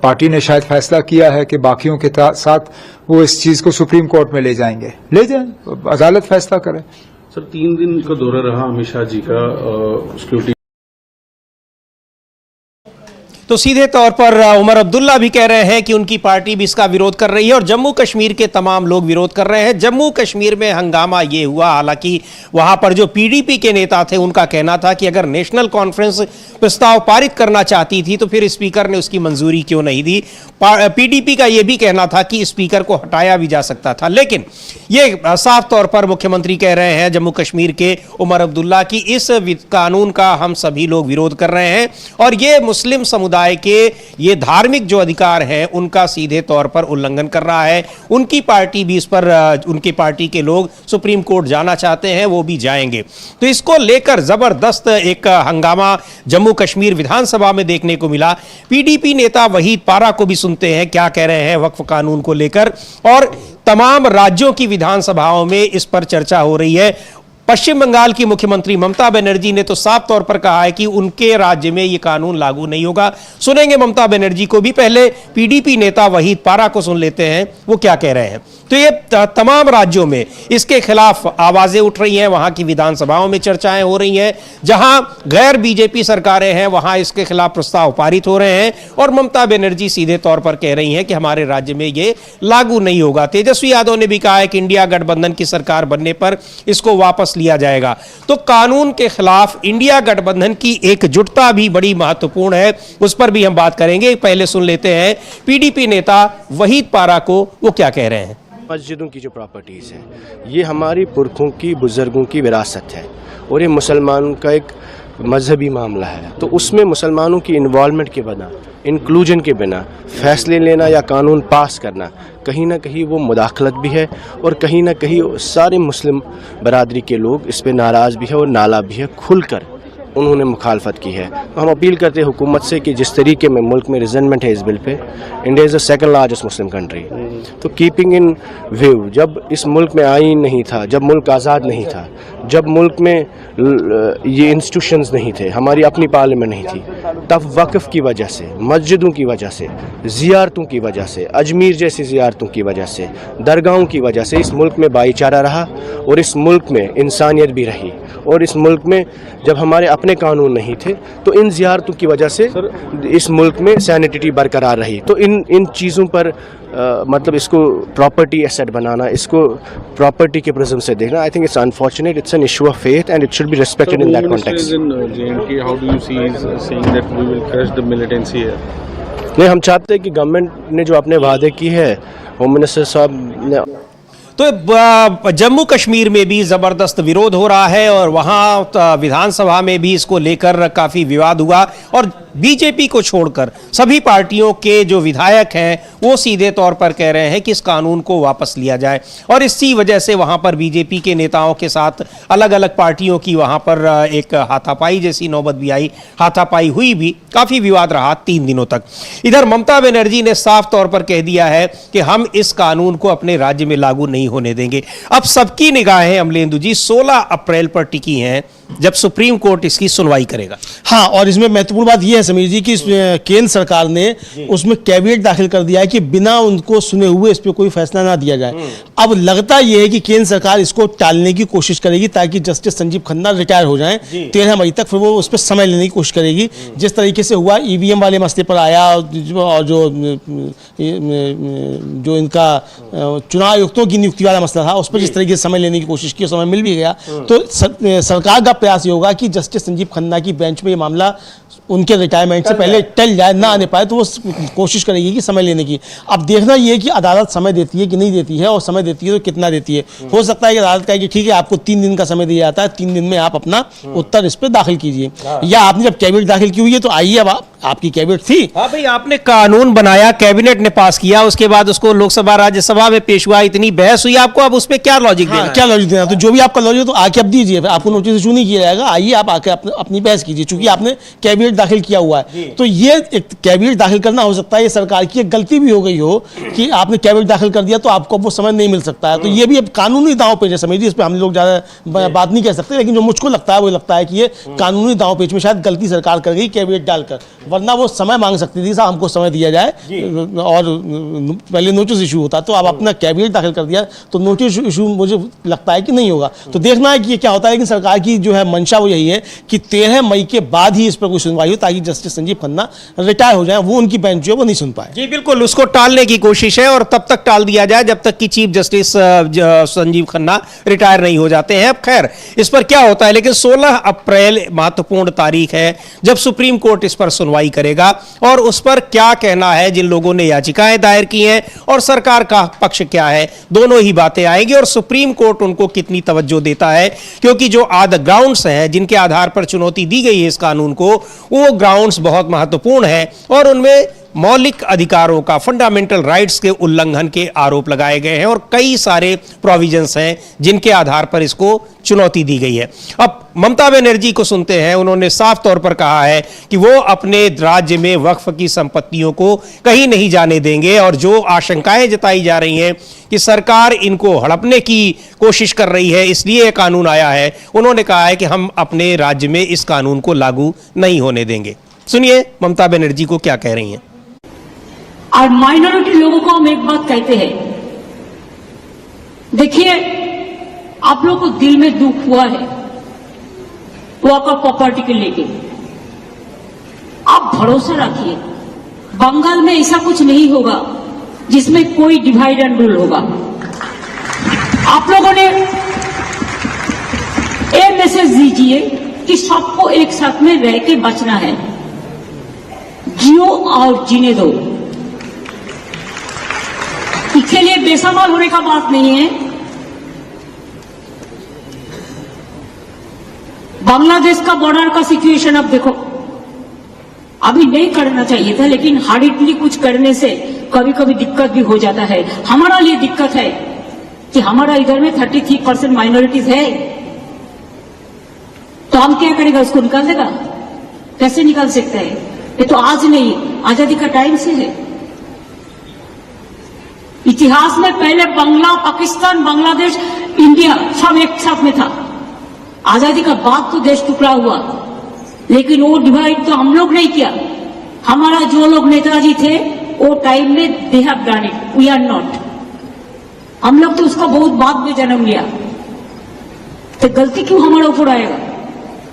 पार्टी ने शायद फैसला किया है कि बाकियों के साथ वो इस चीज को सुप्रीम कोर्ट में ले जाएंगे। ले जाएं, अदालत फैसला करे। सर, 3 दिन का दौरा रहा अमित शाह जी का सिक्योरिटी। तो सीधे तौर पर उमर अब्दुल्ला भी कह रहे हैं कि उनकी पार्टी भी इसका विरोध कर रही है और जम्मू कश्मीर के तमाम लोग विरोध कर रहे हैं। जम्मू कश्मीर में हंगामा ये हुआ, हालांकि वहां पर जो PDP के नेता थे उनका कहना था कि अगर नेशनल कॉन्फ्रेंस प्रस्ताव पारित करना चाहती थी तो फिर स्पीकर ने उसकी मंजूरी क्यों नहीं दी। PDP का यह भी कहना था कि स्पीकर को हटाया भी जा सकता था। लेकिन यह साफ तौर पर मुख्यमंत्री कह रहे हैं जम्मू कश्मीर के उमर अब्दुल्ला की इस कानून का हम सभी लोग विरोध कर रहे हैं और ये मुस्लिम समुदाय के ये धार्मिक जो अधिकार हैं उनका सीधे तौर पर उल्लंघन कर रहा है। उनकी पार्टी भी इस पर, उनकी पार्टी के लोग सुप्रीम कोर्ट जाना चाहते हैं, वो भी जाएंगे। तो इसको लेकर जबरदस्त एक हंगामा जम्मू कश्मीर विधानसभा में देखने को मिला। PDP नेता वहीद पारा को भी सुनते हैं क्या कह रहे हैं वक्फ कानून को लेकर, और तमाम राज्यों की विधानसभाओं में इस पर चर्चा हो रही है। पश्चिम बंगाल की मुख्यमंत्री ममता बनर्जी ने तो साफ तौर पर कहा है कि उनके राज्य में यह कानून लागू नहीं होगा। सुनेंगे ममता बनर्जी को भी, पहले PDP नेता वहीद पारा को सुन लेते हैं वो क्या कह रहे हैं। तो ये तमाम राज्यों में इसके खिलाफ आवाजें उठ रही हैं, वहां की विधानसभाओं में चर्चाएं हो रही हैं, जहां गैर BJP सरकारें हैं वहां इसके खिलाफ प्रस्ताव पारित हो रहे हैं और ममता बनर्जी सीधे तौर पर कह रही हैं कि हमारे राज्य में ये लागू नहीं होगा। तेजस्वी यादव ने भी कहा है कि इंडिया गठबंधन की सरकार बनने पर इसको वापस लिया जाएगा। तो कानून के खिलाफ इंडिया गठबंधन की एकजुटता भी बड़ी महत्वपूर्ण है, उस पर भी हम बात करेंगे। पहले सुन लेते हैं पीडीपी नेता वहीद पारा को, वो क्या कह रहे हैं। मस्जिदों की जो प्रॉपर्टीज़ है ये हमारी पुरखों की, बुजुर्गों की विरासत है और ये मुसलमान का एक मजहबी मामला है। तो उसमें मुसलमानों की इन्वॉल्वमेंट के बिना, इंक्लूजन के बिना फैसले लेना या कानून पास करना कहीं ना कहीं वो मुदाखलत भी है और कहीं ना कहीं सारे मुस्लिम बरादरी के लोग इस पर नाराज़ भी है और नाला भी है, खुलकर उन्होंने मुखालफत की है। तो हम अपील करते हैं हुकूमत से कि जिस तरीके में मुल्क में रिजनमेंट है इस bill pay, India is the second largest Muslim country, तो कीपिंग इन व्यू, जब इस मुल्क में आईन नहीं था, जब मुल्क आज़ाद नहीं था, जब मुल्क में ये इंस्टीट्यूशंस नहीं थे, हमारी अपनी पार्लियामेंट नहीं थी, तब वक़्फ़ की वजह से, मस्जिदों की वजह से, ज़ियारतों की वजह से, अजमेर जैसी ज़ियारतों की वजह से, दरगाहों की वजह से इस मुल्क में भाईचारा रहा और इस मुल्क में इंसानियत भी रही। और इस मुल्क में जब हमारे अपने कानून नहीं थे तो इन ज़ियारतों की वजह से इस मुल्क में सैनिटिटी बरकरार रही। तो इन चीज़ों पर मतलब इसको प्रॉपर्टी एसेट बनाना, इसको प्रॉपर्टी के प्रिज्म से देखना, I think it's unfortunate, it's an issue of faith and it should be respected in that context. नहीं, हम चाहते हैं कि गवर्नमेंट ने जो अपने वादे की है, होम मिनिस्टर साहब ने, तो जम्मू कश्मीर में भी जबरदस्त विरोध हो रहा है और वहां विधानसभा में भी इसको लेकर काफी विवाद हुआ और बीजेपी को छोड़कर सभी पार्टियों के जो विधायक हैं वो सीधे तौर पर कह रहे हैं कि इस कानून को वापस लिया जाए और इसी वजह से वहां पर बीजेपी के नेताओं के साथ अलग अलग पार्टियों की वहां पर एक हाथापाई जैसी नौबत भी आई, हाथापाई हुई भी, काफी विवाद रहा 3 दिनों तक। इधर ममता बनर्जी ने साफ तौर पर कह दिया है कि हम इस कानून को अपने राज्य में लागू नहीं होने देंगे। अब सबकी निगाहें अमलेंदु जी 16 अप्रैल पर टिकी हैं जब सुप्रीम कोर्ट इसकी सुनवाई करेगा। हाँ, और इसमें महत्वपूर्ण बात यह है समीर जी कि केंद्र सरकार ने उसमें कैबिनेट दाखिल कर दिया है कि बिना उनको सुने हुए इस पर कोई फैसला ना दिया जाए। अब लगता यह है कि केंद्र सरकार इसको टालने की कोशिश करेगी ताकि जस्टिस संजीव खन्ना रिटायर हो जाएं 13 मई तक, फिर वो उस पर समय लेने की कोशिश करेगी। जिस तरीके से हुआ ईवीएम वाले मसले पर आया और जो इनका चुनाव आयुक्तों की नियुक्ति वाला मसला था उस पर जिस तरीके से समय लेने की कोशिश की, समय मिल भी गया, तो सरकार का प्रयास ये होगा कि जस्टिस संजीव खन्ना की बेंच में ये मामला उनके रिटायरमेंट से पहले टल जाए, ना आने पाए, तो वो कोशिश करेगी कि समय लेने की। अब देखना ये है कि अदालत समय देती है कि नहीं देती है और समय देती है तो कितना देती है। हो सकता है कि अदालत कहे कि ठीक है आपको 3 दिन का समय दिया जाता है, 3 दिन में आप अपना उत्तर इस पर दाखिल कीजिए। या आपने जब कैबिनेट दाखिल की हुई है तो आइए, अब आपकी कैबिनेट थी। हाँ भाई, आपने कानून बनाया, कैबिनेट ने पास किया, उसके बाद उसको लोकसभा राज्यसभा में पेश हुआ, इतनी बहस हुई, आपको अब उस पर क्या लॉजिक देना? क्या लॉजिक देना? तो जो भी आपका लॉजिक तो आके अब दीजिए, आपको नोटिस इशू नहीं किया जाएगा, आइए आप आके अपनी बहस कीजिए, चूंकि आपने कैबिनेट दाखिल किया हुआ है। तो ये एक कैबिनेट दाखिल करना हो सकता है ये सरकार की एक गलती भी हो गई हो कि आपने कैबिनेट दाखिल कर दिया तो आपको वो समय नहीं मिल सकता है। तो ये भी अब कानूनी दांव पेच है समीर जी, इस पर हम लोग ज्यादा बात नहीं कह सकते, लेकिन जो मुझको लगता है वो लगता है कि ये कानूनी दांव पेच में शायद गलती सरकार कर गई कैबिनेट डालकर, वरना वो समय मांग सकती थी, साहब हमको समय दिया जाए और पहले नोटिस इशू होता। तो अब अपना कैबिनेट दाखिल कर दिया तो नोटिस इशू मुझे लगता है कि नहीं होगा। तो देखना है कि ये क्या होता है, लेकिन सरकार की जो है मंशा वो यही है कि 13 मई के बाद ही इस पर कोई सुनवाई हो ताकि जस्टिस संजीव खन्ना रिटायर हो जाए, वो उनकी बेंच जो है वो नहीं सुन पाए। जी बिल्कुल, उसको टालने की कोशिश है और तब तक टाल दिया जाए जब तक कि chief justice Sanjeev Khanna retire नहीं हो जाते हैं। अब खैर इस पर क्या होता है, लेकिन 16 अप्रैल महत्वपूर्ण तारीख है जब सुप्रीम कोर्ट इस पर सुनवाई करेगा और उस पर क्या कहना है जिन लोगों ने याचिकाएं दायर की हैं और सरकार का पक्ष क्या है, दोनों ही बातें आएंगी और सुप्रीम कोर्ट उनको कितनी तवज्जो देता है, क्योंकि जो ग्राउंड्स हैं जिनके आधार पर चुनौती दी गई है इस कानून को, वो ग्राउंड्स बहुत महत्वपूर्ण है और उनमें मौलिक अधिकारों का, फंडामेंटल राइट्स के उल्लंघन के आरोप लगाए गए हैं और कई सारे प्रोविजंस हैं जिनके आधार पर इसको चुनौती दी गई है। अब ममता बनर्जी को सुनते हैं, उन्होंने साफ तौर पर कहा है कि वो अपने राज्य में वक्फ की संपत्तियों को कहीं नहीं जाने देंगे और जो आशंकाएं जताई जा रही हैं कि सरकार इनको हड़पने की कोशिश कर रही है इसलिए यह कानून आया है, उन्होंने कहा है कि हम अपने राज्य में इस कानून को लागू नहीं होने देंगे। सुनिए ममता बनर्जी को क्या कह रही हैं। और माइनॉरिटी लोगों को हम एक बात कहते हैं, देखिए आप लोग को दिल में दुख हुआ है वॉक ऑफ प्रॉपर्टी के लेके, आप भरोसा रखिए बंगाल में ऐसा कुछ नहीं होगा जिसमें कोई डिवाइड एंड रूल होगा। आप लोगों ने मैसेज दीजिए कि सबको एक साथ में रह के बचना है, जियो और जीने दो। इसके लिए बेसमाल होने का बात नहीं है। बांग्लादेश का बॉर्डर का सिचुएशन अब देखो, अभी नहीं करना चाहिए था, लेकिन हार्डली कुछ करने से कभी कभी दिक्कत भी हो जाता है। हमारा लिए दिक्कत है कि हमारा इधर में 33% माइनॉरिटीज है, तो हम क्या करेगा, उसको निकाल देगा? कैसे निकाल सकता है? ये तो आज नहीं, आजादी का टाइम से है। इतिहास में पहले बांग्ला, पाकिस्तान, बांग्लादेश, इंडिया सब एक साथ में था। आजादी का बाद तो देश टुकड़ा हुआ, लेकिन वो डिवाइड तो हम लोग नहीं किया। हमारा जो लोग नेताजी थे वो टाइम में they have done it, we are not. हम लोग तो उसका बहुत बाद में जन्म लिया, तो गलती क्यों हमारे ऊपर आएगा?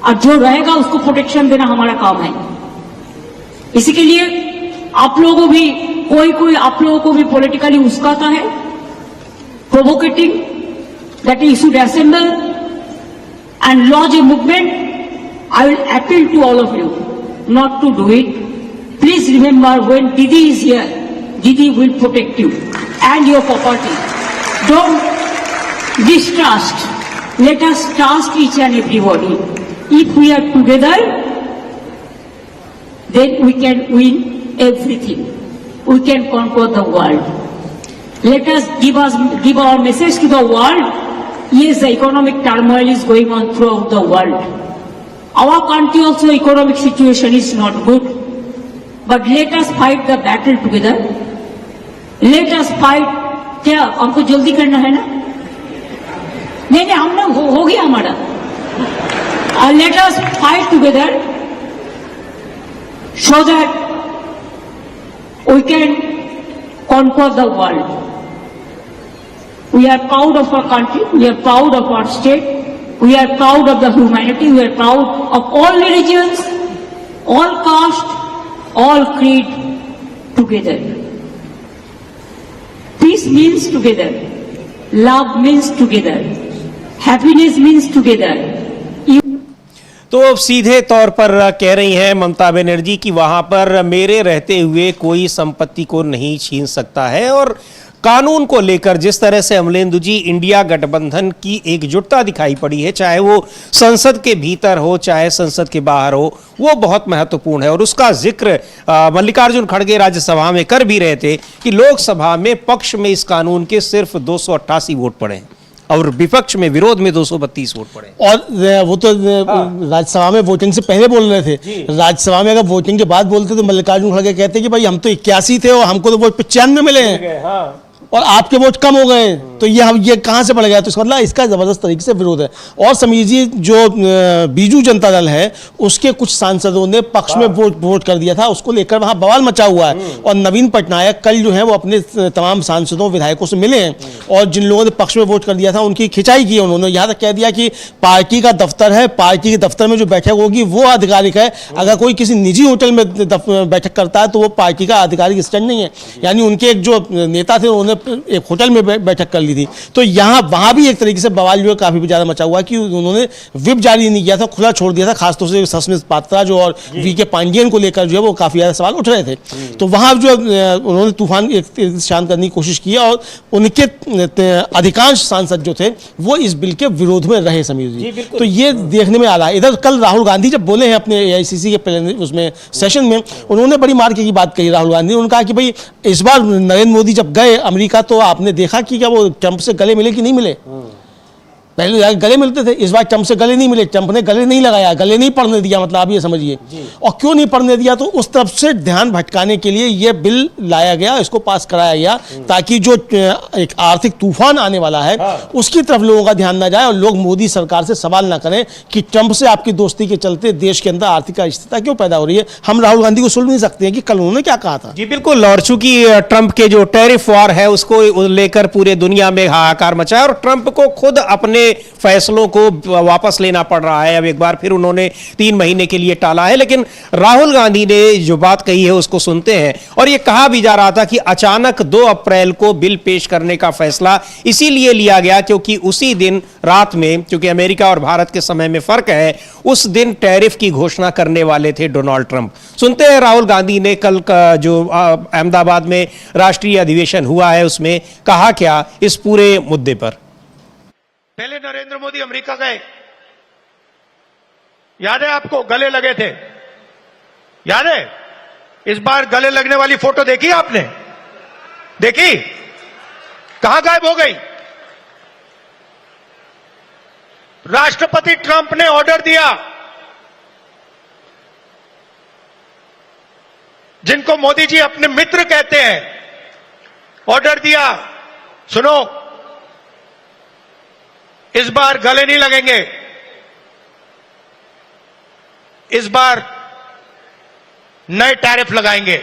और जो रहेगा उसको प्रोटेक्शन देना हमारा काम है। इसी के लिए आप लोगों को भी कोई आप लोगों को भी पॉलिटिकली उस्काता है, provocating, that you should assemble and launch a movement. I will appeal to all of you not to do it. Please remember, when Didi is here, Didi will protect you and your property. Don't distrust. Let us trust each and everybody. If we are together, then we can win everything. We can conquer the world. Let us give our message to the world. Yes, the economic turmoil is going on throughout the world. Our country also economic situation is not good, but let us fight the battle together. Let us fight. क्या हमको जल्दी करना है ना? नहीं, हमने हो गया हमारा। Let us fight together so that we can conquer the world. We are proud of our country. We are proud of our state. We are proud of the humanity. We are proud of all religions, all caste, all creed together. Peace means together. Love means together. Happiness means together. तो अब सीधे तौर पर कह रही हैं ममता बनर्जी कि वहां पर मेरे रहते हुए कोई संपत्ति को नहीं छीन सकता है। और कानून को लेकर जिस तरह से अमलेंदु जी इंडिया गठबंधन की एकजुटता दिखाई पड़ी है, चाहे वो संसद के भीतर हो चाहे संसद के बाहर हो, वो बहुत महत्वपूर्ण है। और उसका जिक्र मल्लिकार्जुन खड़गे राज्यसभा में कर भी रहे थे कि लोकसभा में पक्ष में इस कानून के सिर्फ 288 वोट पड़े और विपक्ष में, विरोध में 232 वोट पड़े। और वो तो राज्यसभा में वोटिंग से पहले बोल रहे थे, राज्यसभा में अगर वोटिंग के बाद बोलते तो मल्लिकार्जुन खड़गे कहते कि भाई हम तो 81 थे और हमको तो वोट 95 मिले हैं। हाँ। और आपके वोट कम हो गए, तो ये कहां से बढ़ गया? तो इसका मतलब इसका जबरदस्त तरीके से विरोध है। और समीर जी, जो बीजू जनता दल है उसके कुछ सांसदों ने पक्ष में वोट कर दिया था, उसको लेकर वहां बवाल मचा हुआ है। और नवीन पटनायक कल जो है वो अपने तमाम सांसदों विधायकों से मिले हैं और जिन लोगों ने पक्ष में वोट कर दिया था उनकी खिंचाई की। उन्होंने यहाँ तक कह दिया कि पार्टी का दफ्तर है, पार्टी के दफ्तर में जो बैठक होगी वो आधिकारिक है। अगर कोई किसी निजी होटल में बैठक करता है तो वो पार्टी का आधिकारिक स्टैंड नहीं है। यानी उनके एक जो नेता थे उन्होंने एक होटल में बैठक कर ली थी। तो वहां भी एक तरीके से बवाल जो है काफी ज्यादा मचा हुआ कि उन्होंने विप जारी नहीं किया था, खुला छोड़ दिया था। खासतौर से सस्मित पात्रा जो और वीके पांडियन को लेकर जो है वो काफी ज्यादा सवाल उठ रहे थे। तो वहां जो उन्होंने तूफान शांत करने की कोशिश की और उनके अधिकांश सांसद जो थे वो इस बिल के विरोध में रहे। समीर जी, तो ये देखने में आ रहा है। इधर कल राहुल गांधी जब बोले हैं अपने AICC के उसमें सेशन में, उन्होंने बड़ी मार्के की बात कही। राहुल गांधी ने उन्होंने कहा कि भाई इस बार नरेंद्र मोदी जब गए अमेरिका तो आपने देखा कि क्या वो ट्रंप से गले मिले कि नहीं मिले? पहले गले मिलते थे, इस बार ट्रंप से गले नहीं मिले। ट्रंप ने गले नहीं लगाया, गले नहीं पड़ने दिया, मतलब आप ये समझिए। और क्यों नहीं पड़ने दिया? तो उस तरफ से ध्यान भटकाने के लिए यह बिल लाया गया, इसको पास कराया गया ताकि जो एक आर्थिक तूफान आने वाला है उसकी तरफ लोगों का ध्यान ना जाए और लोग मोदी सरकार से सवाल ना करें कि ट्रंप से आपकी दोस्ती के चलते देश के अंदर आर्थिक अस्थिरता क्यों पैदा हो रही है। हम राहुल गांधी को सुन नहीं सकते हैं कि कल उन्होंने क्या कहा था। जी बिल्कुल। और चूंकि ट्रंप के जो टैरिफ वॉर है उसको लेकर पूरे दुनिया में हाहाकार मचा है और ट्रंप को खुद अपने फैसलों को वापस लेना पड़ रहा है। अब एक बार फिर उन्होंने 3 महीने के लिए टाला है, लेकिन राहुल गांधी ने जो बात कही है उसको सुनते हैं। और यह कहा भी जा रहा था कि अचानक 2 अप्रैल को बिल पेश करने का फैसला इसीलिए लिया गया क्योंकि उसी दिन रात में, क्योंकि अमेरिका और भारत के समय में फर्क है, उस दिन टैरिफ की घोषणा करने वाले थे डोनाल्ड ट्रंप। सुनते हैं राहुल गांधी ने कल का जो अहमदाबाद में राष्ट्रीय अधिवेशन हुआ है उसमें कहा क्या इस पूरे मुद्दे पर। पहले नरेंद्र मोदी अमेरिका गए, याद है आपको, गले लगे थे, याद है? इस बार गले लगने वाली फोटो देखी आपने? देखी? कहां गायब हो गई? राष्ट्रपति ट्रंप ने ऑर्डर दिया, जिनको मोदी जी अपने मित्र कहते हैं, ऑर्डर दिया, सुनो, इस बार गले नहीं लगेंगे, इस बार नए टैरिफ लगाएंगे।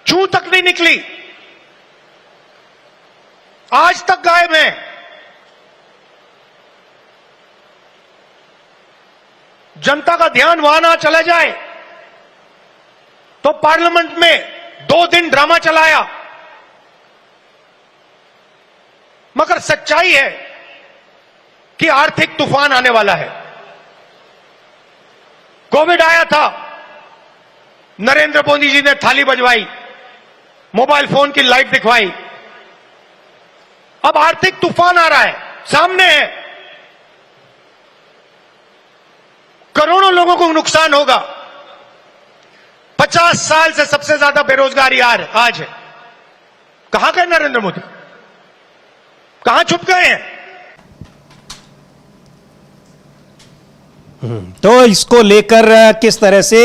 चू तक नहीं निकली, आज तक गायब है। जनता का ध्यान वहां ना चला जाए तो पार्लियामेंट में 2 दिन ड्रामा चलाया, मगर सच्चाई है कि आर्थिक तूफान आने वाला है। कोविड आया था, नरेंद्र मोदी जी ने थाली बजवाई, मोबाइल फोन की लाइट दिखवाई। अब आर्थिक तूफान आ रहा है, सामने है, करोड़ों लोगों को नुकसान होगा। 50 साल से सबसे ज्यादा बेरोजगारी आज है। कहां गए नरेंद्र मोदी? कहां छुप गए हैं? तो इसको लेकर किस तरह से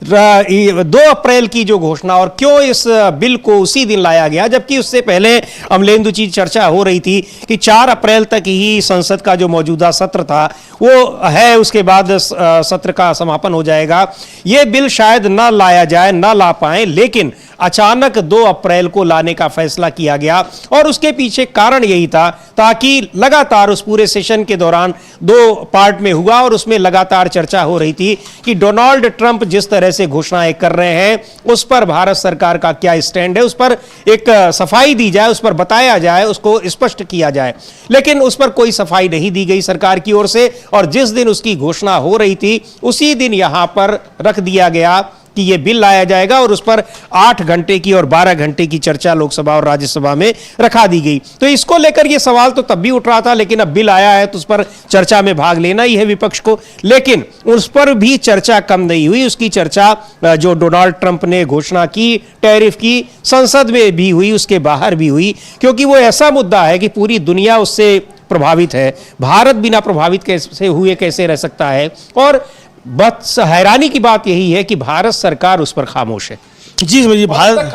2 अप्रैल की जो घोषणा और क्यों इस बिल को उसी दिन लाया गया, जबकि उससे पहले अमलेंदु जी चर्चा हो रही थी कि 4 अप्रैल तक ही संसद का जो मौजूदा सत्र था वो है, उसके बाद सत्र का समापन हो जाएगा। ये बिल शायद ना लाया जाए, ना ला पाए, लेकिन अचानक 2 अप्रैल को लाने का फैसला किया गया। और उसके पीछे कारण यही था ताकि लगातार उस पूरे सेशन के दौरान 2 पार्ट में हुआ और उसमें लगातार चर्चा हो रही थी कि डोनाल्ड ट्रंप जिस तरह से घोषणाएं कर रहे हैं उस पर भारत सरकार का क्या स्टैंड है, उस पर एक सफाई दी जाए, उस पर बताया जाए, उसको स्पष्ट किया जाए। लेकिन उस पर कोई सफाई नहीं दी गई सरकार की ओर से, और जिस दिन उसकी घोषणा हो रही थी उसी दिन यहां पर रख दिया गया कि यह बिल लाया जाएगा और उस पर 8 घंटे की और 12 घंटे की चर्चा लोकसभा और राज्यसभा में रखा दी गई। तो इसको लेकर यह सवाल तो तब भी उठ रहा था, लेकिन अब बिल आया है तो उस पर चर्चा में भाग लेना ही है विपक्ष को। लेकिन उस पर भी चर्चा कम नहीं हुई। उसकी चर्चा जो डोनाल्ड ट्रंप ने घोषणा की टैरिफ की, संसद में भी हुई, उसके बाहर भी हुई, क्योंकि वो ऐसा मुद्दा है कि पूरी दुनिया उससे प्रभावित है। भारत बिना प्रभावित कैसे हुए कैसे रह सकता है? और बस हैरानी की बात यही है कि भारत सरकार उस पर खामोश है। जी समझिए, भारत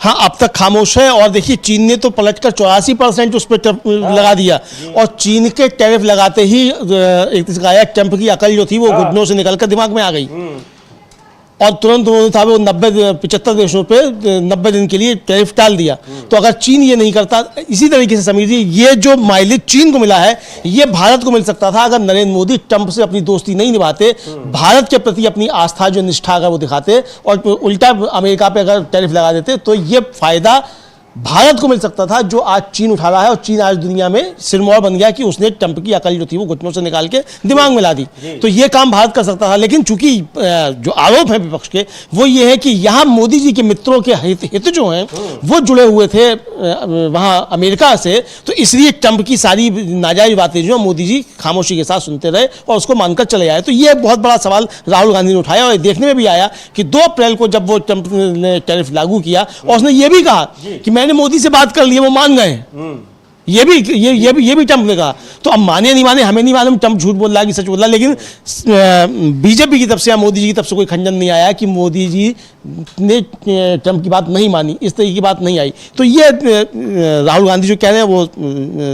हाँ अब तक खामोश है। और देखिए, चीन ने तो पलटकर 84% उस पर लगा दिया, और चीन के टैरिफ लगाते ही एक ट्रंप की अकल जो थी वो घुटनों से निकलकर दिमाग में आ गई, और तुरंत उन्होंने था वो 75 देशों पे 90 दिन के लिए टैरिफ डाल दिया। तो अगर चीन ये नहीं करता, इसी तरीके से समीर जी, ये जो माइलेज चीन को मिला है ये भारत को मिल सकता था अगर नरेंद्र मोदी ट्रंप से अपनी दोस्ती नहीं निभाते, भारत के प्रति अपनी आस्था जो निष्ठा अगर वो दिखाते और उल्टा अमेरिका पे अगर टैरिफ लगा देते, तो ये फायदा भारत को मिल सकता था जो आज चीन उठा रहा है। और चीन आज दुनिया में सिरमौर बन गया कि उसने ट्रंप की अकल जो थी वो घुटनों से निकाल के दिमाग में ला दी। तो ये काम भारत कर सकता था, लेकिन चूंकि जो आरोप है विपक्ष के वो ये है कि यहाँ मोदी जी के मित्रों के हित जो हैं वो जुड़े हुए थे वहाँ अमेरिका से, तो इसलिए ट्रंप की सारी नाजायज बातें जो मोदी जी खामोशी के साथ सुनते रहे और उसको मानकर चले आए। तो ये बहुत बड़ा सवाल राहुल गांधी ने उठाया, और देखने में भी आया कि 2 अप्रैल को जब वो ट्रंप ने टैरिफ लागू किया और उसने ये भी कहा कि मैंने मोदी से बात कर ली, वो मान गए। ये भी ट्रंप ने कहा। तो अब माने नहीं माने हमें नहीं मालूम, ट्रंप झूठ बोल रहा है कि सच बोल रहा है, लेकिन बीजेपी की तरफ से या मोदी जी की तरफ से कोई खंडन नहीं आया कि मोदी जी ने ट्रंप की बात नहीं मानी, इस तरह की बात नहीं आई। तो ये राहुल गांधी जो कह रहे हैं वो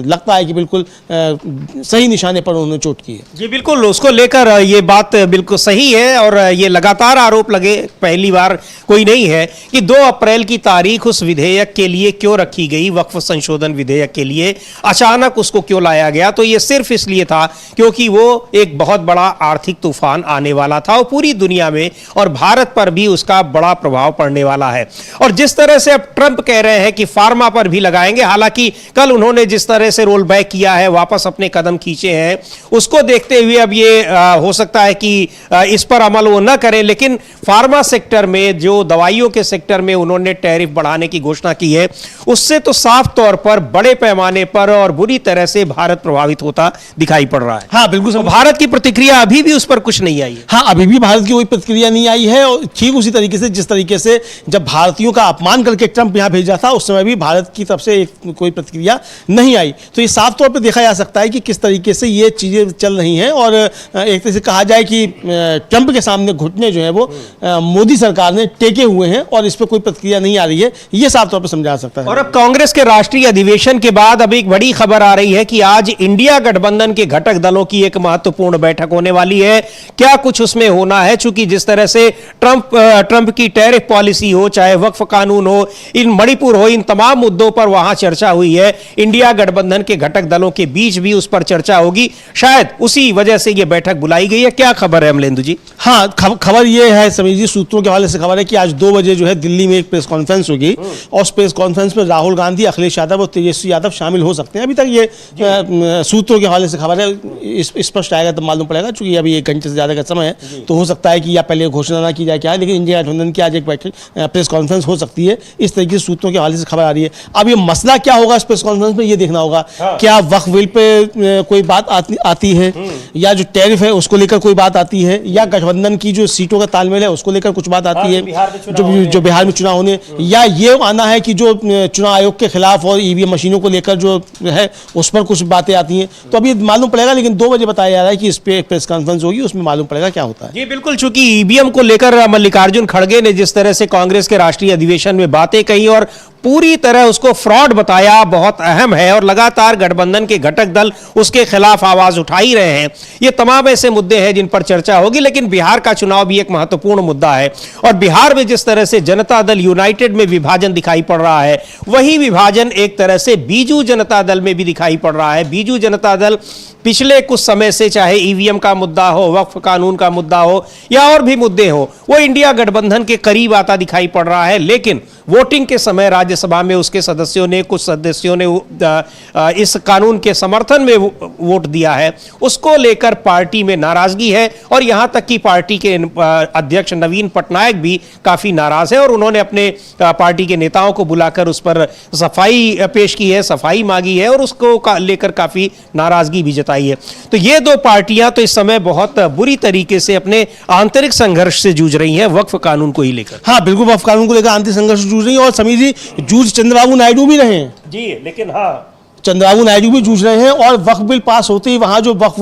लगता है कि बिल्कुल सही निशाने पर उन्होंने चोट की है। जी बिल्कुल, उसको लेकर ये बात बिल्कुल सही है, और ये लगातार आरोप लगे, पहली बार कोई नहीं है कि 2 अप्रैल की तारीख उस विधेयक के लिए क्यों रखी गई, वक्फ संशोधन विधेयक के लिए लिए अचानक उसको क्यों लाया गया, तो ये सिर्फ इसलिए था क्योंकि वो एक बहुत बड़ा आर्थिक तूफान आने वाला था और पूरी दुनिया में और भारत पर भी उसका बड़ा प्रभाव पड़ने वाला है। और जिस तरह से अब ट्रंप कह रहे हैं कि फार्मा पर भी लगाएंगे, हालांकि कल उन्होंने जिस तरह से रोल बैक किया है, वापस अपने कदम खींचे हैं, उसको देखते हुए अब ये हो सकता है कि इस पर अमल वो न करें, लेकिन फार्मा सेक्टर में, जो दवाइयों के सेक्टर में उन्होंने टैरिफ बढ़ाने की घोषणा की है, उससे तो साफ तौर पर बड़े पैमाने पर और बुरी तरह से भारत प्रभावित होता दिखाई पड़ रहा है। हाँ बिल्कुल, तो भारत की प्रतिक्रिया अभी भी उस पर कुछ नहीं आई है। हाँ, अभी भी भारत की कोई प्रतिक्रिया नहीं आई है, और ठीक उसी तरीके से जिस तरीके से जब भारतीयों का अपमान करके ट्रंप यहाँ भेजा था, उस समय भी भारत की तरफ से कोई प्रतिक्रिया नहीं आई। तो ये साफ तौर पर देखा जा सकता है कि किस तरीके से ये चीजें चल रही हैं, और एक तरह से कहा जाए कि ट्रंप के सामने घुटने जो है वो मोदी सरकार ने टेके हुए हैं और इस पर कोई प्रतिक्रिया नहीं आ रही है, ये साफ तौर पर समझा सकता है। और अब कांग्रेस के राष्ट्रीय अधिवेशन के बाद अब एक बड़ी खबर आ रही है कि आज इंडिया गठबंधन के घटक दलों की एक महत्वपूर्ण बैठक होने वाली है। क्या कुछ उसमें होना है, चूंकि जिस तरह से ट्रंप की टैरिफ पॉलिसी हो, चाहे वक्फ कानून हो, इन मणिपुर हो, इन तमाम मुद्दों पर वहां चर्चा हुई है। इंडिया गठबंधन के घटक दलों के बीच भी उस पर चर्चा होगी, शायद उसी वजह से यह बैठक बुलाई गई है। क्या खबर है अमलेंदु जी? हाँ, खबर यह है समीर जी, सूत्रों के हवाले से खबर है कि आज 2 बजे जो है दिल्ली में एक प्रेस कॉन्फ्रेंस होगी, और उस प्रेस कॉन्फ्रेंस में राहुल गांधी, अखिलेश यादव और तेजस्वी यादव शामिल हो सकते हैं। अभी तक ये सूत्रों के हवाले से खबर है, स्पष्ट आएगा तब मालूम पड़ेगा, चूंकि अभी 1 घंटे से ज्यादा का समय है, तो हो सकता है कि या पहले घोषणा ना की जाए क्या है, लेकिन इंडिया गठबंधन की आज एक बैठक प्रेस कॉन्फ्रेंस हो सकती है। इस तरीके से सूत्रों के हवाले से खबर आ रही है। अब ये मसला क्या होगा इस प्रेस कॉन्फ्रेंस में, ये देखना होगा। क्या वक्फ बिल पे कोई बात आती है, या जो टैरिफ है उसको लेकर कोई बात आती है, या गठबंधन की जो सीटों का तालमेल है उसको लेकर कुछ बात आती है, जो बिहार में चुनाव होने, या ये आना है कि जो चुनाव आयोग के खिलाफ और ईवीएम मशीनों को लेकर जो है उस पर कुछ बातें आती हैं। तो अभी मालूम पड़ेगा, लेकिन 2 बजे बताया जा रहा है कि इस पे प्रेस कॉन्फ्रेंस होगी, उसमें मालूम पड़ेगा क्या होता है। जी बिल्कुल, चूंकि ईवीएम को लेकर मल्लिकार्जुन खड़गे ने जिस तरह से कांग्रेस के राष्ट्रीय अधिवेशन में बातें कही और पूरी तरह उसको फ्रॉड बताया, बहुत अहम है, और लगातार गठबंधन के घटक दल उसके खिलाफ आवाज उठा ही रहे हैं। ये तमाम ऐसे मुद्दे हैं जिन पर चर्चा होगी, लेकिन बिहार का चुनाव भी एक महत्वपूर्ण मुद्दा है, और बिहार में जिस तरह से जनता दल यूनाइटेड में विभाजन दिखाई पड़ रहा है, वही विभाजन एक तरह से बीजू जनता दल में भी दिखाई पड़ रहा है। बीजू जनता दल पिछले कुछ समय से, चाहे ईवीएम का मुद्दा हो, वक्फ कानून का मुद्दा हो, या और भी मुद्दे हो, वो इंडिया गठबंधन के करीब आता दिखाई पड़ रहा है, लेकिन वोटिंग के समय राज्यसभा में उसके सदस्यों ने, कुछ सदस्यों ने इस कानून के समर्थन में वोट दिया है, उसको लेकर पार्टी में नाराजगी है, और यहां तक कि पार्टी के अध्यक्ष नवीन पटनायक भी काफी नाराज है, और उन्होंने अपने पार्टी के नेताओं को बुलाकर उस पर सफाई पेश की है, सफाई मांगी है, और उसको लेकर काफी नाराजगी भी जताई है। तो ये दो पार्टियां तो इस समय बहुत बुरी तरीके से अपने आंतरिक संघर्ष से जूझ रही हैं वक्फ कानून को ही लेकर। हाँ बिल्कुल, वक्फ कानून को लेकर आंतरिक संघर्ष जूझ रही है, और समीर जी जूझ चंद्रबाबू नायडू भी रहे हैं जी, लेकिन हाँ चंद्रबाबू नायडू भी जूझ रहे हैं, और वक्फ बिल पास होते ही वहां जो वक्फ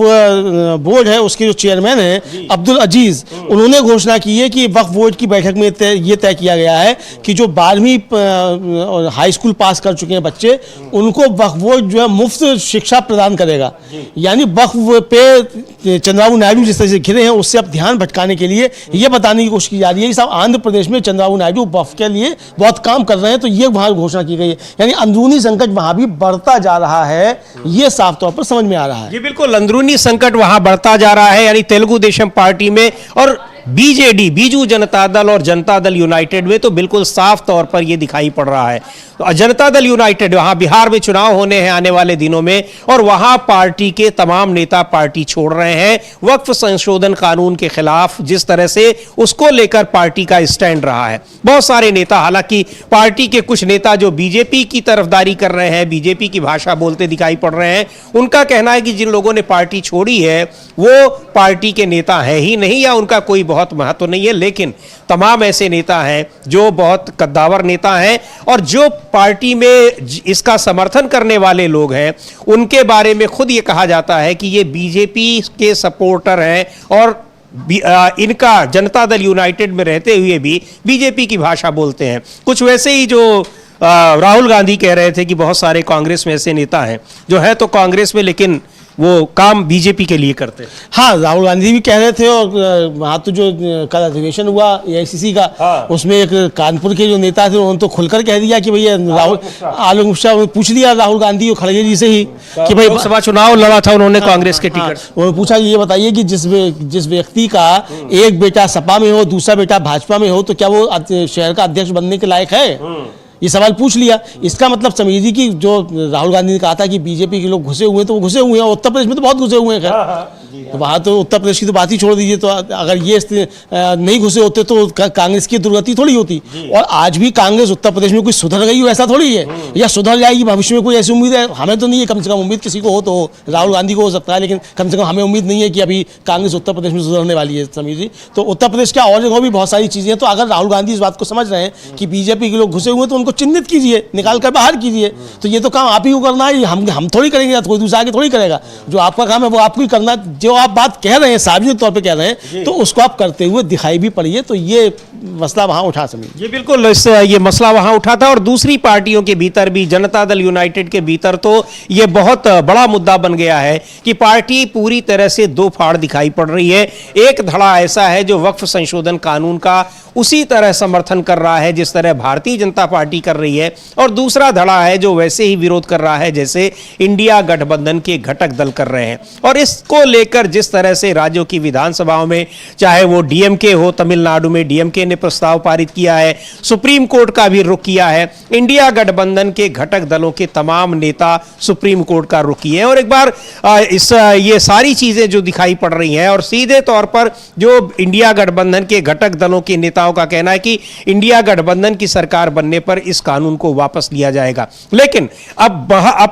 बोर्ड है उसके जो चेयरमैन हैं अब्दुल अजीज, उन्होंने घोषणा की है कि वक्फ बोर्ड की बैठक में ये तय किया गया है कि जो 12वीं और हाई स्कूल पास कर चुके हैं बच्चे, उनको वक्फ बोर्ड जो है मुफ्त शिक्षा प्रदान करेगा। यानी वक्फ पे चंद्रबाबू नायडू जिस तरह से घिरे हैं, उससे अब ध्यान भटकाने के लिए ये बताने की कोशिश की जा रही है कि साहब आंध्र प्रदेश में चंद्रबाबू नायडू वक्फ के लिए बहुत काम कर रहे हैं, तो ये वहां घोषणा की गई है। यानी अंदरूनी संकट वहां भी बढ़ता जा रहा है, ये साफ तौर पर समझ में आ रहा है। जी बिल्कुल, अंदरूनी संकट वहां बढ़ता जा रहा है, यानी तेलुगु देशम पार्टी में और बीजेडी, बीजू जनता दल और जनता दल यूनाइटेड में तो बिल्कुल साफ तौर पर यह दिखाई पड़ रहा है। तो जनता दल यूनाइटेड, वहां बिहार में चुनाव होने हैं आने वाले दिनों में, और वहां पार्टी के तमाम नेता पार्टी छोड़ रहे हैं वक्फ संशोधन कानून के खिलाफ, जिस तरह से उसको लेकर पार्टी का स्टैंड रहा है। बहुत सारे नेता, हालांकि पार्टी के कुछ नेता जो बीजेपी की तरफदारी कर रहे हैं, बीजेपी की भाषा बोलते दिखाई पड़ रहे हैं, उनका कहना है कि जिन लोगों ने पार्टी छोड़ी है वो पार्टी के नेता है ही नहीं, या उनका कोई बहुत महत्व नहीं है। लेकिन तमाम ऐसे नेता हैं जो बहुत कद्दावर नेता हैं, और जो पार्टी में इसका समर्थन करने वाले लोग हैं, उनके बारे में खुद ये कहा जाता है कि ये बीजेपी के सपोर्टर हैं, और इनका जनता दल यूनाइटेड में रहते हुए भी बीजेपी की भाषा बोलते हैं। कुछ वैसे ही जो राहुल गांधी कह रहे थे कि बहुत सारे कांग्रेस में ऐसे नेता हैं जो है तो कांग्रेस में, लेकिन वो काम बीजेपी के लिए करते हैं। हाँ, राहुल गांधी भी कह रहे थे और वहाँ तो जो कल अधिवेशन हुआ AICC का, उसमें एक कानपुर के जो नेता थे उन्होंने तो खुलकर कह दिया कि भैया राहुल आलोक मिश्रा पूछ लिया राहुल गांधी और खड़गे जी से ही कि भाई लोकसभा चुनाव लड़ा था उन्होंने कांग्रेस के टिकट। उन्होंने पूछा ये बताइए कि जिस व्यक्ति का एक बेटा सपा में हो, दूसरा बेटा भाजपा में हो, तो क्या वो शहर का अध्यक्ष बनने के लायक है? ये सवाल पूछ लिया। इसका मतलब समीर जी की जो राहुल गांधी ने कहा था कि बीजेपी के लोग घुसे हुए हैं, तो वो घुसे हुए हैं। उत्तर प्रदेश में तो बहुत घुसे हुए हैं, खैर तो वहाँ तो उत्तर प्रदेश की तो बात ही छोड़ दीजिए। तो अगर ये नहीं घुसे होते तो कांग्रेस की दुर्गति थोड़ी होती। और आज भी कांग्रेस उत्तर प्रदेश में कोई सुधर गई हो ऐसा थोड़ी है, या सुधर जाएगी भविष्य में, कोई ऐसी उम्मीद है? हमें तो नहीं है, कम से कम उम्मीद किसी को हो तो हो, राहुल गांधी को हो सकता है, लेकिन कम से कम हमें उम्मीद नहीं है कि अभी कांग्रेस उत्तर प्रदेश में सुधरने वाली है समीर जी। तो उत्तर प्रदेश क्या और जगह भी बहुत सारी चीजें हैं। तो अगर राहुल गांधी इस बात को समझ रहे हैं कि बीजेपी के लोग घुसे हुए हैं, तो उनको चिन्हित कीजिए, निकाल कर बाहर कीजिए। तो ये तो काम आप ही को करना है, हम थोड़ी करेंगे, या कोई दूसरा आगे थोड़ी करेगा। जो आपका काम है वो आपको ही करना है। जो आप बात कह रहे हैं, सार्वजनिक तौर पे कह रहे हैं, तो उसको आप करते हुए दिखाई भी पड़िए। तो ये मसला वहां उठा समीर। ये बिल्कुल ये मसला वहां उठा था। और दूसरी पार्टियों के भीतर भी, जनता दल यूनाइटेड के भीतर तो ये बहुत बड़ा मुद्दा बन गया है कि पार्टी पूरी तरह से दो फाड़ दिखाई पड़ रही है। एक धड़ा ऐसा है जो वक्फ संशोधन कानून का उसी तरह समर्थन कर रहा है जिस तरह भारतीय जनता पार्टी कर रही है, और दूसरा धड़ा है जो वैसे ही विरोध कर रहा है जैसे इंडिया गठबंधन के घटक दल कर रहे हैं। और इसको लेकर जिस तरह से राज्यों की विधानसभाओं में, चाहे वो डीएमके हो, तमिलनाडु में डीएमके ने प्रस्ताव पारित किया है, सुप्रीम कोर्ट का भी रुख किया है, इंडिया गठबंधन के घटक दलों के तमाम नेता सुप्रीम कोर्ट का रुख किए हैं। और एक बार ये सारी चीजें जो दिखाई पड़ रही हैं, और सीधे तौर पर जो इंडिया गठबंधन के घटक दलों के नेताओं का कहना है कि इंडिया गठबंधन की सरकार बनने पर इस कानून को वापस लिया जाएगा। लेकिन अब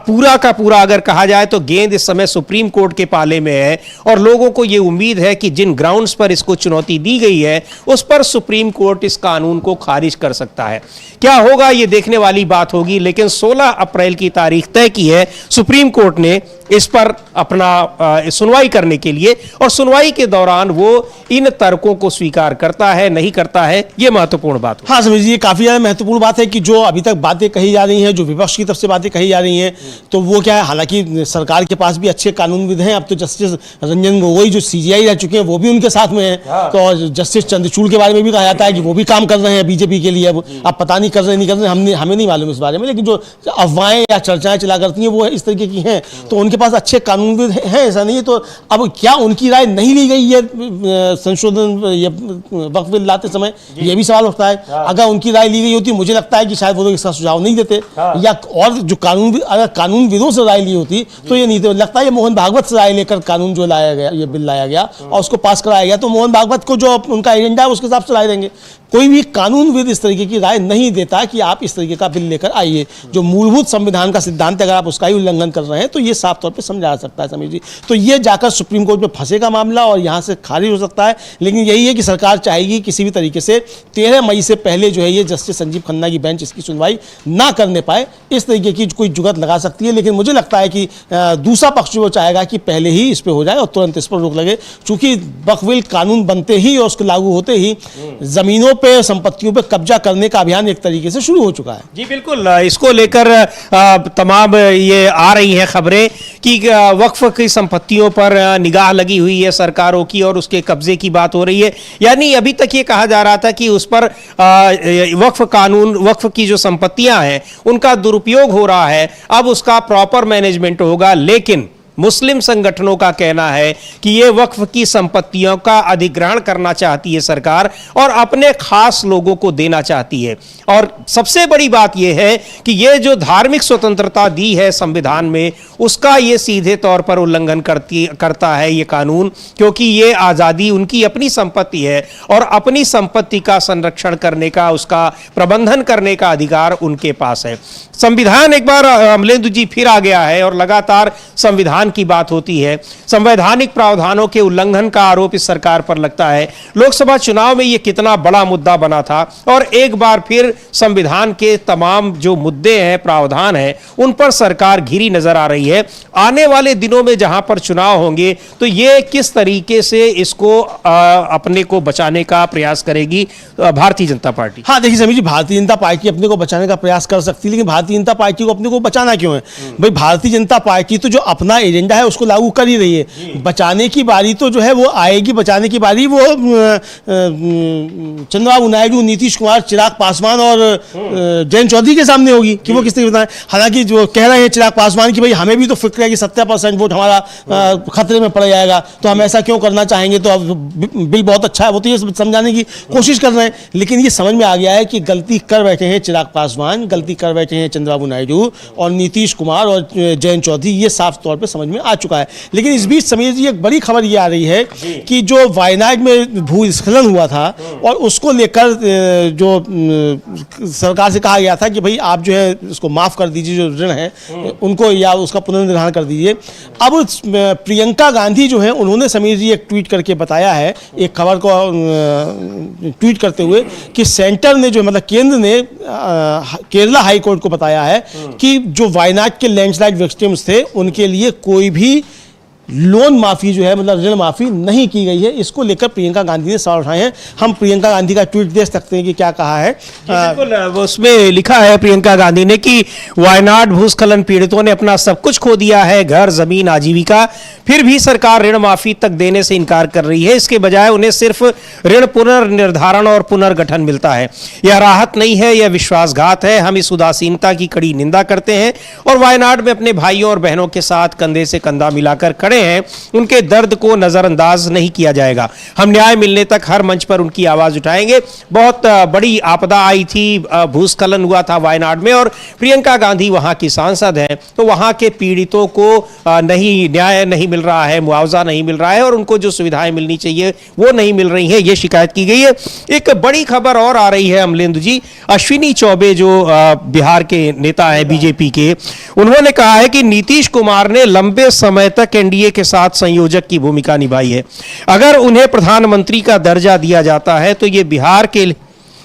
पूरा का पूरा अगर कहा जाए तो गेंद इस समय सुप्रीम कोर्ट के पाले में है, और लोगों को यह उम्मीद है कि जिन ग्राउंड्स पर इसको चुनौती दी गई है उस पर सुप्रीम कोर्ट इस कानून को खारिज कर सकता है। क्या होगा ये देखने वाली बात होगी। लेकिन 16 अप्रैल की तारीख तय की है सुप्रीम कोर्ट ने इस पर अपना सुनवाई करने के लिए, और सुनवाई के दौरान वो इन तर्कों को स्वीकार करता है नहीं करता है, ये महत्वपूर्ण बात है। हाँ समझिए, ये काफी ज्यादा महत्वपूर्ण बात है कि जो अभी तक बातें कही जा रही हैं, जो विपक्ष की तरफ से बातें कही जा रही हैं, तो वो क्या है, हालांकि सरकार के पास भी अच्छे कानूनविद हैं। अब तो जस्टिस रंजन गोगोई जो CJI रह चुके हैं वो भी उनके साथ में है। तो जस्टिस चंद्रचूड़ के बारे में भी कहा जाता है कि वो भी काम कर रहे हैं बीजेपी के लिए। अब पता नहीं कर रहे नहीं कर रहे, हमें नहीं मालूम इस बारे में, लेकिन जो अफवाहें या चर्चाएं चला करती हैं वो इस तरीके की हैं। तो उनके पास अच्छे कानूनविद हैं, ऐसा नहीं है। तो अब क्या उनकी राय नहीं ली गई है संशोधन वक्फ बिल लाते समय, ये भी सवाल उठता है। अगर उनकी राय ली गई होती, मुझे लगता है कि शायद वो लोग इसका सुझाव नहीं देते, या और जो अगर कानूनविदों से राय ली होती तो ये नहीं देते। लगता है ये मोहन भागवत से राय लेकर कानून जो लाया गया, ये बिल लाया गया और उसको पास कराया गया, तो मोहन भागवत को जो उनका एजेंडा है उसके हिसाब से राय देंगे। कोई भी कानूनविद इस तरीके की राय नहीं देता कि आप इस तरीके का बिल लेकर आइए। जो मूलभूत संविधान का सिद्धांत है, अगर आप उसका ही उल्लंघन कर रहे हैं तो ये साफ तौर पे समझा जा सकता है समीर जी। तो ये जाकर सुप्रीम कोर्ट में फंसेगा मामला और यहाँ से खारिज हो सकता है। लेकिन यही है कि सरकार चाहेगी किसी भी तरीके से 13 मई से पहले जो है ये जस्टिस संजीव खन्ना की बेंच इसकी सुनवाई ना करने पाए, इस तरीके की कोई जुगत लगा सकती है। लेकिन मुझे लगता है कि दूसरा पक्ष वो चाहेगा कि पहले ही इस पर हो जाए और तुरंत इस पर रोक लगे, चूंकि वक्फ बिल कानून बनते ही और उसको लागू होते ही जमीनों पर, संपत्तियों पर कब्जा करने का अभियान एक तरीके से शुरू हो चुका है। जी बिल्कुल, इसको लेकर तमाम ये आ रही हैं खबरें कि वक्फ की संपत्तियों पर निगाह लगी हुई है सरकारों की और उसके कब्जे की बात हो रही है। यानी अभी तक ये कहा जा रहा था कि उस पर वक्फ कानून, वक्फ की जो संपत्तियां हैं उनका दुरुपयोग हो रहा है, अब उसका प्रॉपर मैनेजमेंट होगा। लेकिन मुस्लिम संगठनों का कहना है कि ये वक्फ की संपत्तियों का अधिग्रहण करना चाहती है सरकार और अपने खास लोगों को देना चाहती है। और सबसे बड़ी बात यह है कि ये जो धार्मिक स्वतंत्रता दी है संविधान में, उसका ये सीधे तौर पर उल्लंघन करता है ये कानून, क्योंकि ये आज़ादी उनकी अपनी संपत्ति है और अपनी संपत्ति का संरक्षण करने का, उसका प्रबंधन करने का अधिकार उनके पास है। संविधान, एक बार अमलेंदु जी फिर आ गया है और लगातार संविधान की बात होती है। संवैधानिक प्रावधानों के उल्लंघन का आरोप इस सरकार पर लगता है। लोकसभा चुनाव में यह कितना बड़ा मुद्दा बना था और एक बार फिर संविधान के तमाम जो मुद्दे हैं, प्रावधान हैं, उन पर सरकार घिरी नजर आ रही है। आने वाले दिनों में जहां पर चुनाव होंगे तो यह किस तरीके से इसको अपने को बचाने का प्रयास करेगी भारतीय जनता पार्टी? हाँ देखिए समीर जी, भारतीय जनता पार्टी अपने को बचाने का प्रयास कर सकती है, लेकिन भारतीय जनता पार्टी को अपने को बचाना क्यों है भाई? भारतीय जनता पार्टी तो जो अपना एजेंडा है उसको लागू कर ही रही है। बचाने की बारी तो जो है वो आएगी, बचाने की बारी वो चंद्रबाबू नायडू, नीतीश कुमार, चिराग पासवान और जयंत चौधरी के सामने होगी कि वो किस तरीके बताएं। हालांकि जो कह रहे हैं चिराग पासवान कि भाई हमें भी तो फिक्र है कि 70% वोट हमारा खतरे में पड़ जाएगा, तो हम ऐसा क्यों करना चाहेंगे, तो अब बिल बहुत अच्छा है, वो तो ये समझाने की कोशिश कर रहे हैं। लेकिन ये समझ में आ गया है कि गलती कर बैठे हैं चिराग पासवान, गलती कर बैठे हैं चंद्रबाबू नायडू और नीतीश कुमार और जयंत चौधरी, ये साफ तौर पे समझ में आ चुका है। लेकिन इस बीच समीर जी एक बड़ी खबर ये आ रही है कि जो वायनाड में भूस्खलन हुआ था और उसको लेकर जो सरकार से कहा गया था कि भाई आप जो है उसको माफ कर दीजिए, जो ऋण है उनको, या उसका पुनर्निर्धारण कर दीजिए। अब प्रियंका गांधी जो है उन्होंने समीर जी एक ट्वीट करके बताया है, एक खबर को ट्वीट करते हुए, कि सेंटर ने जो मतलब केंद्र ने केरला हाई कोर्ट को बताया है कि जो वायनाड के लैंडस्लाइड विक्टिम्स थे उनके लिए कोई भी लोन माफी जो है मतलब ऋण माफी नहीं की गई है। इसको लेकर प्रियंका गांधी ने सवाल उठाए हैं। हम प्रियंका गांधी का ट्वीट देख सकते हैं कि क्या कहा है। उसमें लिखा है प्रियंका गांधी ने कि वायनाड भूस्खलन पीड़ितों ने अपना सब कुछ खो दिया है, घर, जमीन, आजीविका, फिर भी सरकार ऋण माफी तक देने से इनकार कर रही है। इसके बजाय उन्हें सिर्फ ऋण पुनर्निर्धारण और पुनर्गठन मिलता है। यह राहत नहीं है, यह विश्वासघात है। हम इस उदासीनता की कड़ी निंदा करते हैं और वायनाड में अपने भाइयों और बहनों के साथ कंधे से कंधा मिलाकर खड़े हैं। उनके दर्द को नजरअंदाज नहीं किया जाएगा। हम न्याय मिलने तक हर मंच पर उनकी आवाज उठाएंगे। बहुत बड़ी आपदा आई थी, भूस्खलन हुआ था वायनाड में और प्रियंका गांधी वहां की सांसद हैं, तो वहां के पीड़ितों को नहीं न्याय नहीं मिल रहा है, मुआवजा नहीं मिल रहा है और उनको जो सुविधाएं मिलनी चाहिए वो नहीं मिल रही हैं, ये शिकायत की गई है। एक बड़ी खबर और आ रही है अमलेंदु जी, अश्विनी चौबे जो बिहार के नेता है बीजेपी के, उन्होंने कहा है कि नीतीश कुमार ने लंबे समय तक एनडीए के साथ संयोजक की भूमिका निभाई है। अगर उन्हें प्रधानमंत्री का दर्जा दिया जाता है तो ये बिहार के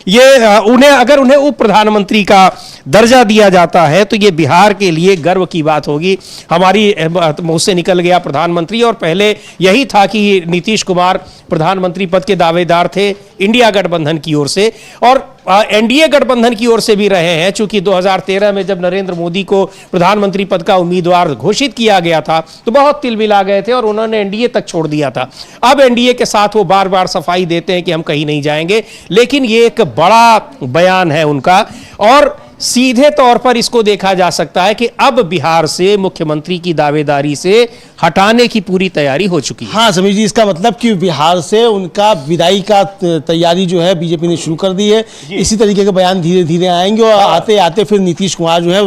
अगर उन्हें उप प्रधानमंत्री का दर्जा दिया जाता है तो ये बिहार के लिए गर्व की बात होगी। हमारी मुंह से निकल गया प्रधानमंत्री, और पहले यही था कि नीतीश कुमार प्रधानमंत्री पद के दावेदार थे इंडिया गठबंधन की ओर से और एनडीए गठबंधन की ओर से भी रहे हैं। चूंकि 2013 में जब नरेंद्र मोदी को प्रधानमंत्री पद का उम्मीदवार घोषित किया गया था तो बहुत तिलमिला गए थे और उन्होंने एनडीए तक छोड़ दिया था। अब एनडीए के साथ वो बार बार सफाई देते हैं कि हम कहीं नहीं जाएंगे, लेकिन ये एक बड़ा बयान है उनका और सीधे तौर पर इसको देखा जा सकता है कि अब बिहार से मुख्यमंत्री की दावेदारी से हटाने की पूरी तैयारी हो चुकी है। हाँ समीर जी, इसका मतलब कि बिहार से उनका विदाई का तैयारी जो है बीजेपी ने शुरू कर दी है। इसी तरीके के बयान धीरे धीरे आएंगे और आते आते फिर नीतीश कुमार जो है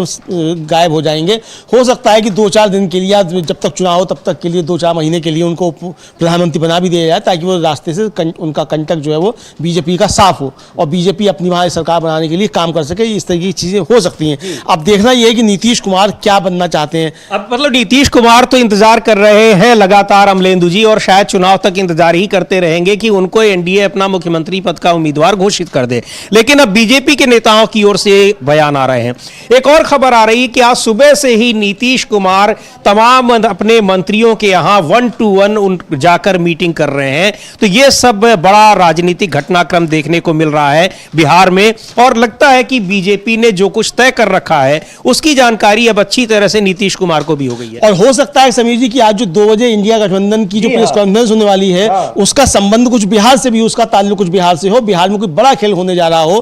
गायब हो जाएंगे। हो सकता है कि 2-4 दिन के लिए, जब तक चुनाव हो तब तक के लिए 2-4 महीने के लिए उनको प्रधानमंत्री बना भी दिया जाए ताकि वो रास्ते से उनका कंटक जो है वो बीजेपी का साफ हो और बीजेपी अपनी वहां सरकार बनाने के लिए काम कर सके। इस तरह की चीजें हो सकती हैं। अब देखना यह है कि नीतीश कुमार क्या बनना चाहते हैं। अब मतलब नीतीश कुमार तो इंतजार कर रहे हैं लगातार अमलेंदु जी, और शायद चुनाव तक इंतजार ही करते रहेंगे कि उनको एनडीए अपना मुख्यमंत्री पद का उम्मीदवार घोषित कर दे। लेकिन अब बीजेपी के नेताओं की ओर से बयान आ रहे हैं। एक और खबर आ रही है कि आज सुबह से ही नीतीश कुमार तमाम अपने मंत्रियों के यहां 1-to-1 जाकर मीटिंग कर रहे हैं। तो यह सब बड़ा राजनीतिक घटनाक्रम देखने को मिल रहा है बिहार में और लगता है कि बीजेपी ने जो कुछ तय कर रखा है उसकी जानकारी अब अच्छी तरह से नीतीश कुमार को भी हो गई है। और हो सकता है समीर जी कि आज जो 2 बजे इंडिया गठबंधन की जो प्रेस कॉन्फ्रेंस होने वाली है उसका संबंध कुछ बिहार से भी, उसका ताल्लुक कुछ बिहार से हो, बिहार में कोई बड़ा खेल होने जा रहा हो,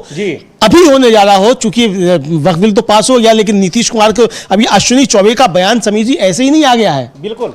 अभी होने जा रहा हो। चूंकि वक्त बिल तो पास हो गया लेकिन नीतीश कुमार को अभी अश्विनी चौबे का बयान समीर जी ऐसे ही नहीं आ गया है, बिल्कुल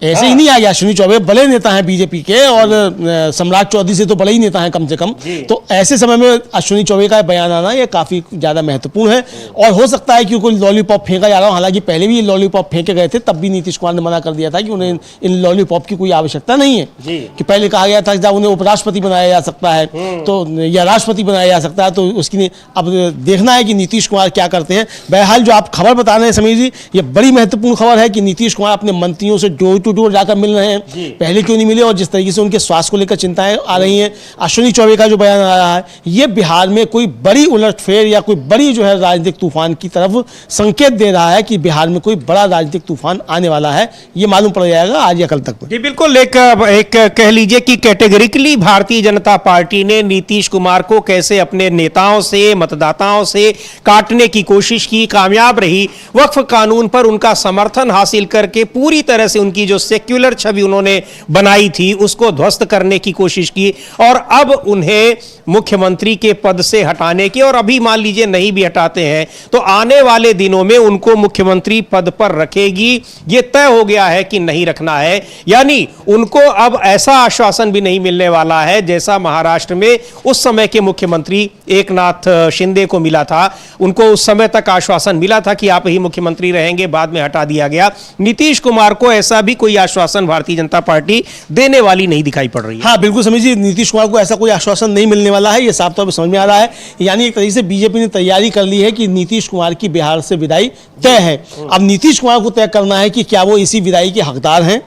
ऐसे ही नहीं आ गया। अश्विनी चौबे बड़े नेता हैं बीजेपी के और सम्राट चौधरी से तो बड़े ही नेता हैं कम से कम। तो ऐसे समय में अश्विनी चौबे का बयान आना ये काफी ज्यादा महत्वपूर्ण है और हो सकता है कि कोई लॉलीपॉप फेंका जा रहा हो। हालांकि पहले भी ये लॉलीपॉप फेंके गए थे, तब भी नीतीश कुमार ने मना कर दिया था कि उन्हें इन लॉलीपॉप की कोई आवश्यकता नहीं है। कि पहले कहा गया था कि जब उन्हें उपराष्ट्रपति बनाया जा सकता है तो या राष्ट्रपति बनाया जा सकता है, तो उसकी अब देखना है कि नीतीश कुमार क्या करते हैं। बहरहाल जो आप खबर बता रहे हैं समीर जी, ये बड़ी महत्वपूर्ण खबर है कि नीतीश कुमार अपने मंत्रियों से डोर टूटू को जाकर मिल रहे हैं, पहले क्यों नहीं मिले, और जिस तरीके से उनके स्वास्थ्य को लेकर चिंताएं आ रही हैं, अश्विनी चौबे का जो बयान आ रहा है, ये बिहार में कोई बड़ी उलटफेर या कोई बड़ी जो है राजनीतिक तूफान की तरफ संकेत दे रहा है कि बिहार में कोई बड़ा राजनीतिक तूफान आने वाला है। ये मालूम पड़ जाएगा आज या कल तक में। जी बिल्कुल, एक कह लीजिए कि कैटेगरिकली भारतीय जनता पार्टी ने नीतीश कुमार को कैसे अपने नेताओं से, मतदाताओं से काटने की कोशिश की, कामयाब रही। वक्फ कानून पर उनका समर्थन हासिल करके पूरी तरह से उनकी जो सेक्युलर छवि उन्होंने बनाई थी उसको ध्वस्त करने की कोशिश की, और अब उन्हें मुख्यमंत्री के पद से हटाने की, और अभी मान लीजिए नहीं भी हटाते हैं तो आने वाले दिनों में उनको मुख्यमंत्री पद पर रखेगी, ये तय हो गया है कि नहीं रखना है। यानी उनको अब ऐसा आश्वासन भी नहीं मिलने वाला है जैसा महाराष्ट्र में उस समय के मुख्यमंत्री एकनाथ शिंदे को मिला था। उनको उस समय तक आश्वासन मिला था कि आप ही मुख्यमंत्री रहेंगे, बाद में हटा दिया गया। नीतीश कुमार को ऐसा भी कोई आश्वासन भारतीय जनता पार्टी देने वाली नहीं दिखाई पड़ रही है। हाँ बिल्कुल समीर जी, नीतीश कुमार को ऐसा कोई आश्वासन नहीं मिलने वाला है, ये साफ तौर पर समझ में आ रहा है। यानी एक तरीके से बीजेपी ने तैयारी कर ली है कि नीतीश कुमार की बिहार से विदाई तय है। अब नीतीश कुमार को तय करना है कि क्या वो इसी विदाई के हकदार हैं,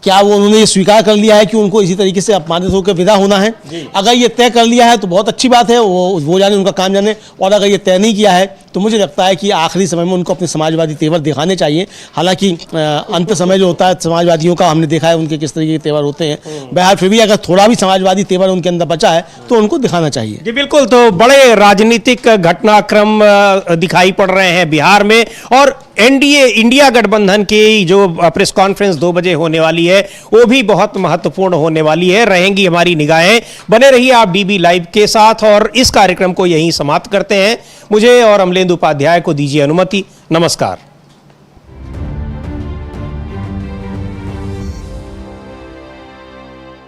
क्या वो उन्होंने ये स्वीकार कर लिया है कि उनको इसी तरीके से अपमानित होकर विदा होना है। अगर ये तय कर लिया है तो बहुत अच्छी बात है, वो जाने, उनका काम जाने। और अगर ये तय नहीं किया है तो मुझे लगता है कि आखिरी समय में उनको अपने समाजवादी तेवर दिखाने चाहिए। हालांकि अंत समय जो होता है समाजवादियों का, हमने देखा है उनके किस तरीके के तेवर होते हैं। बहरहाल फिर भी अगर थोड़ा भी समाजवादी तेवर उनके अंदर बचा है तो उनको दिखाना चाहिए। जी बिल्कुल, तो बड़े राजनीतिक घटनाक्रम दिखाई पड़ रहे हैं बिहार में, और एनडीए इंडिया गठबंधन की जो प्रेस कॉन्फ्रेंस 2 बजे होने वाली है वो भी बहुत महत्वपूर्ण होने वाली है। रहेंगी हमारी निगाहें। बने रहिए आप डीबी लाइव के साथ, और इस कार्यक्रम को यहीं समाप्त करते हैं। मुझे और अमलेंदु उपाध्याय को दीजिए अनुमति। नमस्कार।